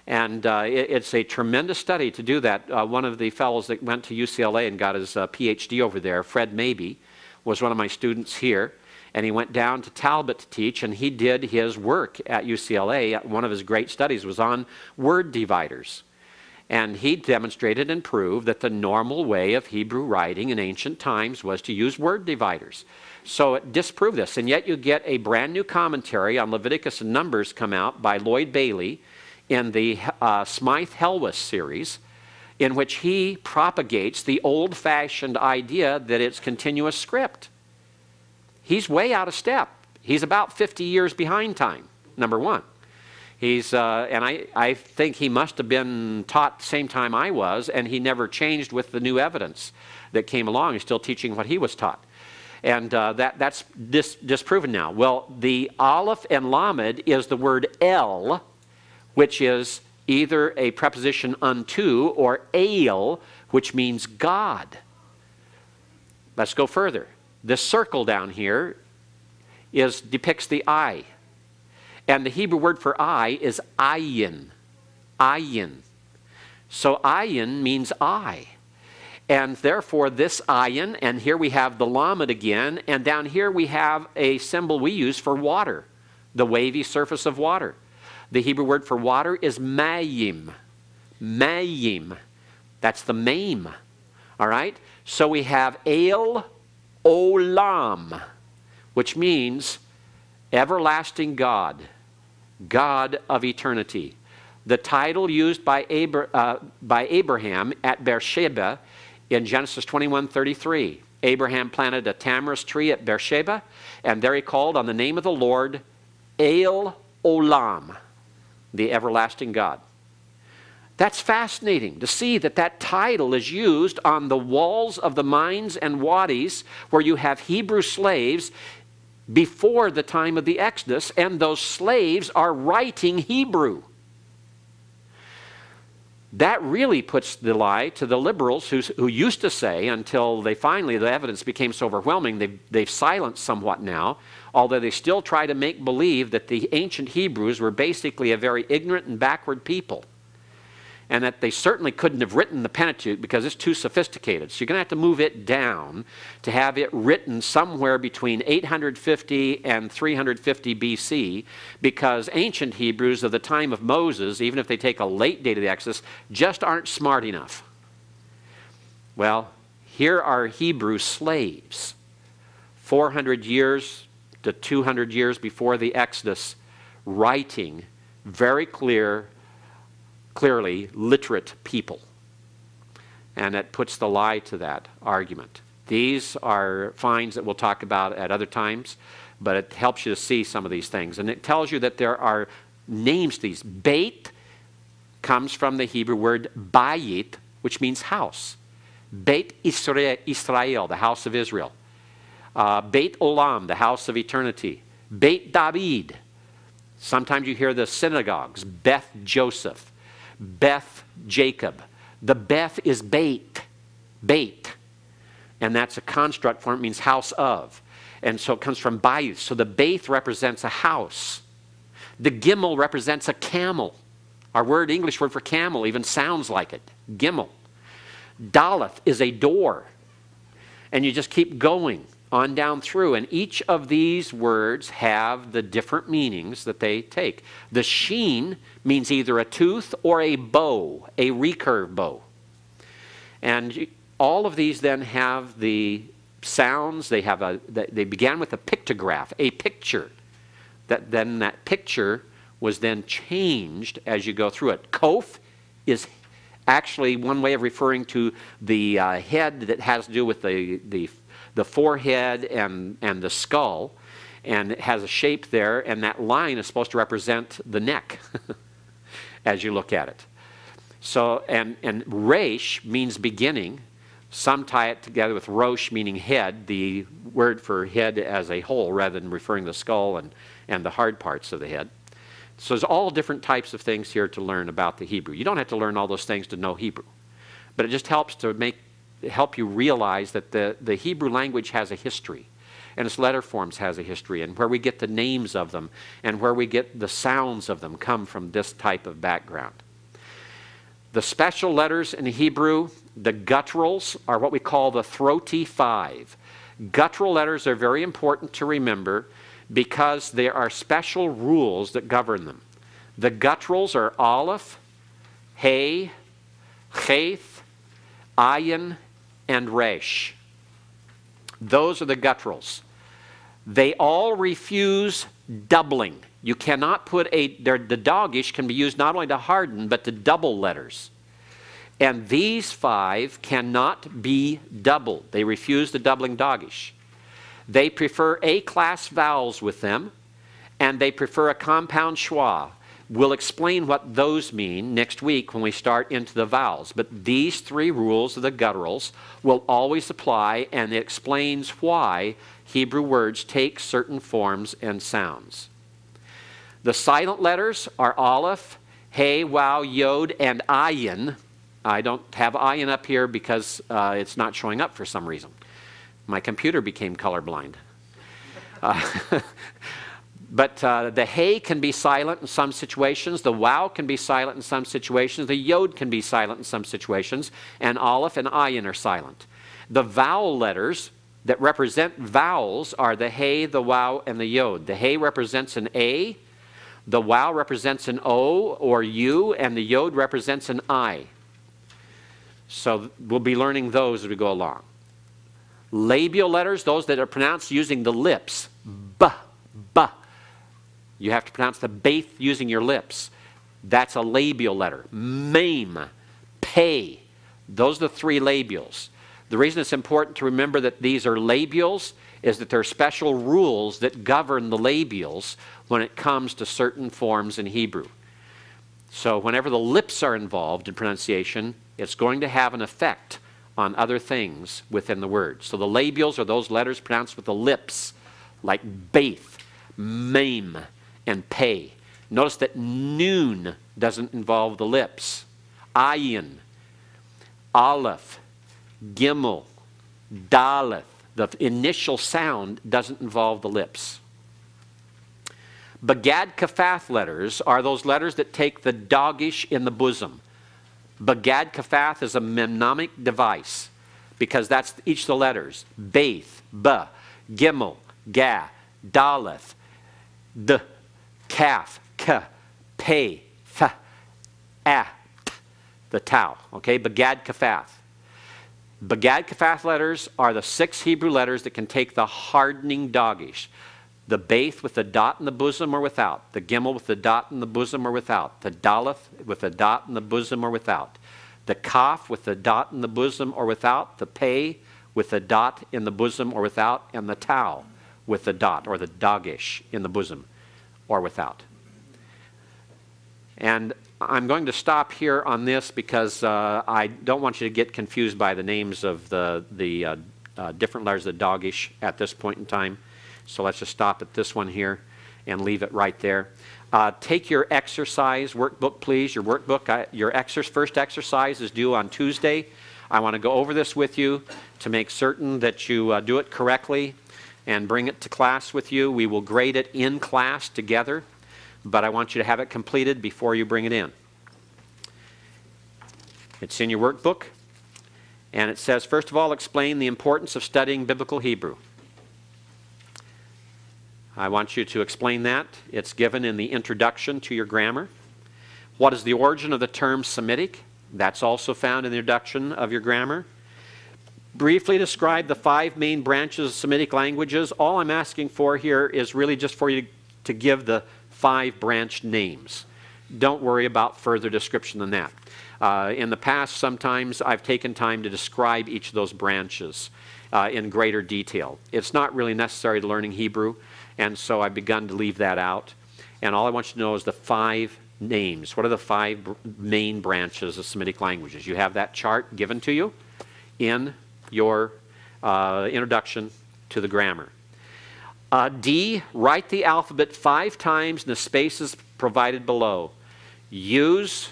And it's a tremendous study to do that. One of the fellows that went to UCLA and got his PhD over there, Fred Mabey, was one of my students here. And he went down to Talbot to teach, and he did his work at UCLA. One of his great studies was on word dividers. And he demonstrated and proved that the normal way of Hebrew writing in ancient times was to use word dividers. So it disproved this. And yet you get a brand new commentary on Leviticus and Numbers come out by Lloyd Bailey in the Smythe-Helwys series, in which he propagates the old-fashioned idea that it's continuous script. He's way out of step. He's about 50 years behind time, number one. He's, and I think he must have been taught the same time I was, and he never changed with the new evidence that came along. He's still teaching what he was taught. And that's disproven now. Well, the Aleph and Lamed is the word El, which is either a preposition unto or El, which means God. Let's go further. This circle down here depicts the eye. And the Hebrew word for eye is ayin. Ayin. So ayin means eye. And therefore this ayin, and here we have the lamed again, and down here we have a symbol we use for water, the wavy surface of water. The Hebrew word for water is mayim. Mayim. That's the mame. All right? So we have El Olam, which means everlasting God. God of eternity. The title used by Abraham at Beersheba in Genesis 21:33. Abraham planted a tamarisk tree at Beersheba, and there he called on the name of the Lord El Olam, the everlasting God. That's fascinating to see that that title is used on the walls of the mines and wadis where you have Hebrew slaves before the time of the Exodus, and those slaves are writing Hebrew. That really puts the lie to the liberals who used to say, until they finally, the evidence became so overwhelming, they've silenced somewhat now, although they still try to make believe that the ancient Hebrews were basically a very ignorant and backward people, and that they certainly couldn't have written the Pentateuch because it's too sophisticated. So you're going to have to move it down to have it written somewhere between 850 and 350 BC, because ancient Hebrews of the time of Moses, even if they take a late date of the Exodus, just aren't smart enough. Well, here are Hebrew slaves, 400 years to 200 years before the Exodus, writing very clearly literate people. And that puts the lie to that argument. These are finds that we'll talk about at other times, but it helps you to see some of these things. And it tells you that there are names to these. Beit comes from the Hebrew word bayit, which means house. Beit Israel, the house of Israel. Beit Olam, the house of eternity. Beit David. Sometimes you hear the synagogues. Beth Joseph. Beth Jacob. The Beth is Beit. Beit. And that's a construct form. It means house of. And so it comes from Bayith. So the Beit represents a house. The Gimel represents a camel. Our English word for camel even sounds like it. Gimel. Daleth is a door. And you just keep going. on down through, and each of these words have the different meanings that they take. The sheen means either a tooth or a bow, a recurve bow. And all of these then have the sounds. They began with a pictograph, a picture. Then that picture was then changed as you go through it. Koph is actually one way of referring to the head that has to do with the forehead and the skull, and it has a shape there, and that line is supposed to represent the neck as you look at it. So, and resh means beginning. Some tie it together with rosh, meaning head, the word for head as a whole, rather than referring to the skull and the hard parts of the head. So there's all different types of things here to learn about the Hebrew. You don't have to learn all those things to know Hebrew, but it just helps to help you realize that the Hebrew language has a history, and its letter forms has a history, and where we get the names of them and where we get the sounds of them come from this type of background. The special letters in Hebrew, the gutturals, are what we call the throaty five. Guttural letters are very important to remember because there are special rules that govern them. The gutturals are aleph, hey, cheth, ayin, and resh. Those are the gutturals. They all refuse doubling. You cannot put the dogish can be used not only to harden, but to double letters. And these five cannot be doubled. They refuse the doubling dogish. They prefer A-class vowels with them, and they prefer a compound schwa. We'll explain what those mean next week when we start into the vowels. But these three rules of the gutturals will always apply, and it explains why Hebrew words take certain forms and sounds. The silent letters are aleph, hey, wow, yod, and ayin. I don't have ayin up here because it's not showing up for some reason. My computer became colorblind. But the hey can be silent in some situations. The wow can be silent in some situations. The yod can be silent in some situations. And aleph and ayin are silent. The vowel letters that represent vowels are the hey, the wow, and the yod. The hey represents an A. The wow represents an O or U. And the yod represents an I. So we'll be learning those as we go along. Labial letters, those that are pronounced using the lips. B, b. You have to pronounce the bath using your lips. That's a labial letter. Mem, pay. Those are the three labials. The reason it's important to remember that these are labials is that there are special rules that govern the labials when it comes to certain forms in Hebrew. So whenever the lips are involved in pronunciation, it's going to have an effect on other things within the word. So the labials are those letters pronounced with the lips, like bath, mem, and pay. Notice that noon doesn't involve the lips. Ayin, aleph, gimel, daleth. The initial sound doesn't involve the lips. Bagad kafath letters are those letters that take the dogish in the bosom. Bagad kafath is a mnemonic device because that's each of the letters. Baith, ba, gimel, ga, daleth, d, kaf, k, pay, fa, a, t, the tau. Okay, Bagad kafath. Bagad kafath letters are the 6 Hebrew letters that can take the hardening dogish. The baith with the dot in the bosom or without. The gimel with the dot in the bosom or without. The daleth with the dot in the bosom or without. The kaf with the dot in the bosom or without. The pay with the dot in the bosom or without. And the tau with the dot or the dogish in the bosom or without. And I'm going to stop here on this because I don't want you to get confused by the names of the different letters of the dogish at this point in time. So let's just stop at this one here and leave it right there. Take your exercise workbook, please. Your workbook, your first exercise is due on Tuesday. I want to go over this with you to make certain that you do it correctly and bring it to class with you. We will grade it in class together, but I want you to have it completed before you bring it in. It's in your workbook, and it says, first of all, explain the importance of studying biblical Hebrew. I want you to explain that. It's given in the introduction to your grammar. What is the origin of the term Semitic? That's also found in the introduction of your grammar. Briefly describe the 5 main branches of Semitic languages. All I'm asking for here is really just for you to give the 5 branch names. Don't worry about further description than that. In the past, sometimes I've taken time to describe each of those branches in greater detail. It's not really necessary to learning Hebrew, and so I've begun to leave that out. And all I want you to know is the 5 names. What are the 5 main branches of Semitic languages? You have that chart given to you in your introduction to the grammar. D, write the alphabet 5 times in the spaces provided below. Use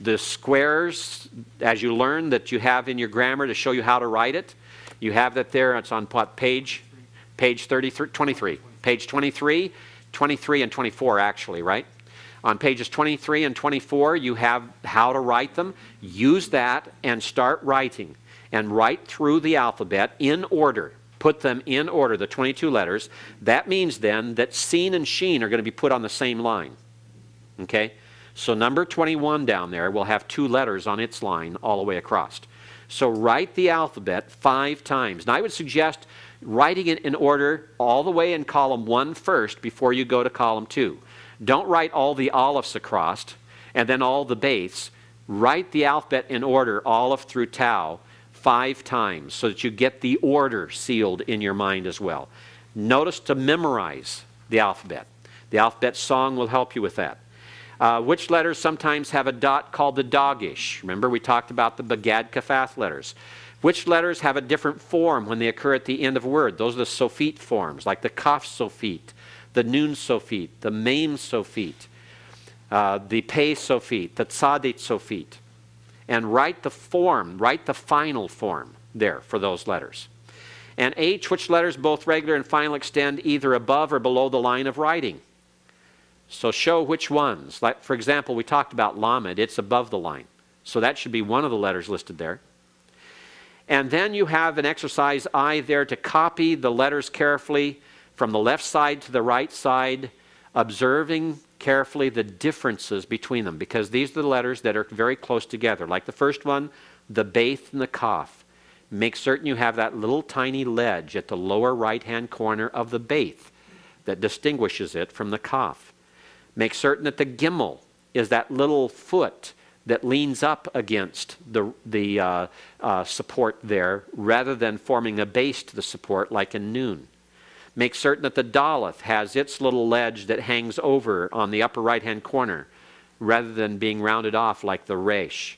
the squares, as you learn, that you have in your grammar to show you how to write it. You have that there. It's on what page? Page 23. Page 23, 23, and 24 actually, right? On pages 23 and 24, you have how to write them. Use that and start writing. And write through the alphabet in order. Put them in order, the 22 letters. That means then that seen and sheen are going to be put on the same line. Okay? So number 21 down there will have 2 letters on its line all the way across. So write the alphabet 5 times. Now I would suggest writing it in order all the way in column 1 first before you go to column 2. Don't write all the alepphs across and then all the beiths. Write the alphabet in order, aleph through tau, 5 times so that you get the order sealed in your mind as well. Notice to memorize the alphabet. The alphabet song will help you with that. Which letters sometimes have a dot called the dogish? Remember we talked about the Bagad Kafath letters. Which letters have a different form when they occur at the end of a word? Those are the Sophite forms, like the Kaf Sophite, the Nun Sophite, the Mem Sophite, the Pei Sophite, the Tzadit Sophite. And write the form, write the final form there for those letters. And H, which letters both regular and final extend either above or below the line of writing? So show which ones. Like, for example, we talked about Lamed. It's above the line. So that should be one of the letters listed there. And then you have an exercise I there to copy the letters carefully from the left side to the right side, observing carefully the differences between them, because these are the letters that are very close together. Like the first one, the Beith and the Kaf. Make certain you have that little tiny ledge at the lower right-hand corner of the Beith that distinguishes it from the Kaf. Make certain that the Gimel is that little foot that leans up against the support there rather than forming a base to the support like in Nun. Make certain that the Daleth has its little ledge that hangs over on the upper right-hand corner rather than being rounded off like the Resh.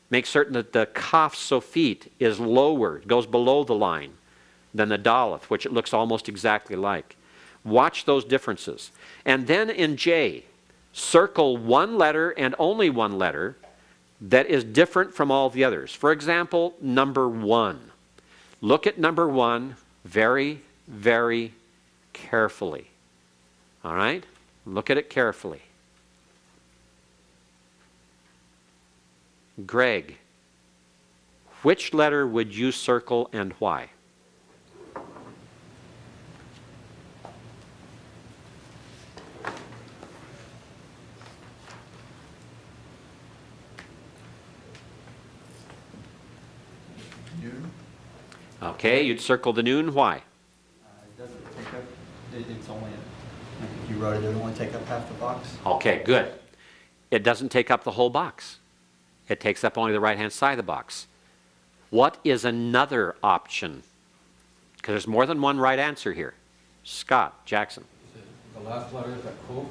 Make certain that the Kaf Sophite is lower, goes below the line than the Daleth, which it looks almost exactly like. Watch those differences. And then in J, circle one letter and only one letter that is different from all the others. For example, number 1. Look at number 1 very, very carefully. All right? Look at it carefully. Greg, which letter would you circle and why? Noon. Okay, you'd circle the Nun. Why? It doesn't take up, it's only, if you wrote it, it would only take up half the box. Okay, good. It doesn't take up the whole box. It takes up only the right-hand side of the box. What is another option? Because there's more than one right answer here. Scott, Jackson. The last letter is that Kof.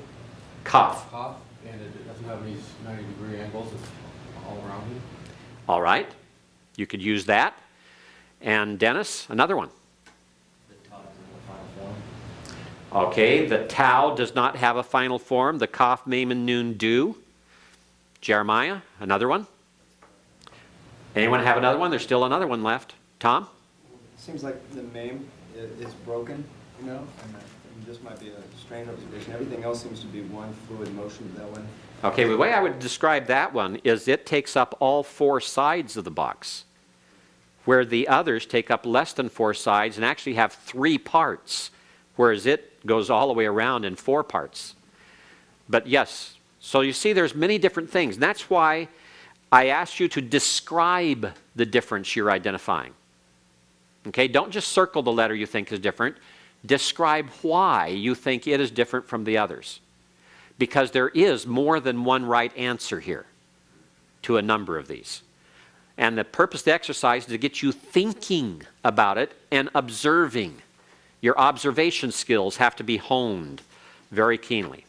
Kaf. Kof, and it doesn't have any 90-degree angles. It's all around it. All right. You could use that. And Dennis, another one. The tau is in the final form. Okay, the Tau does not have a final form. The Kaf, Mem, and Nun do. Jeremiah, another one. Anyone have another one? There's still another one left. Tom? Seems like the Mem is broken, you know, and this might be a strange observation. Everything else seems to be one fluid motion that one. Okay, the way I would describe that one is it takes up all 4 sides of the box, where the others take up less than 4 sides and actually have 3 parts, whereas it goes all the way around in 4 parts. But yes, so you see there's many different things. And that's why I asked you to describe the difference you're identifying. Okay, don't just circle the letter you think is different. Describe why you think it is different from the others. Because there is more than one right answer here to a number of these. And the purpose of the exercise is to get you thinking about it and observing. Your observation skills have to be honed very keenly.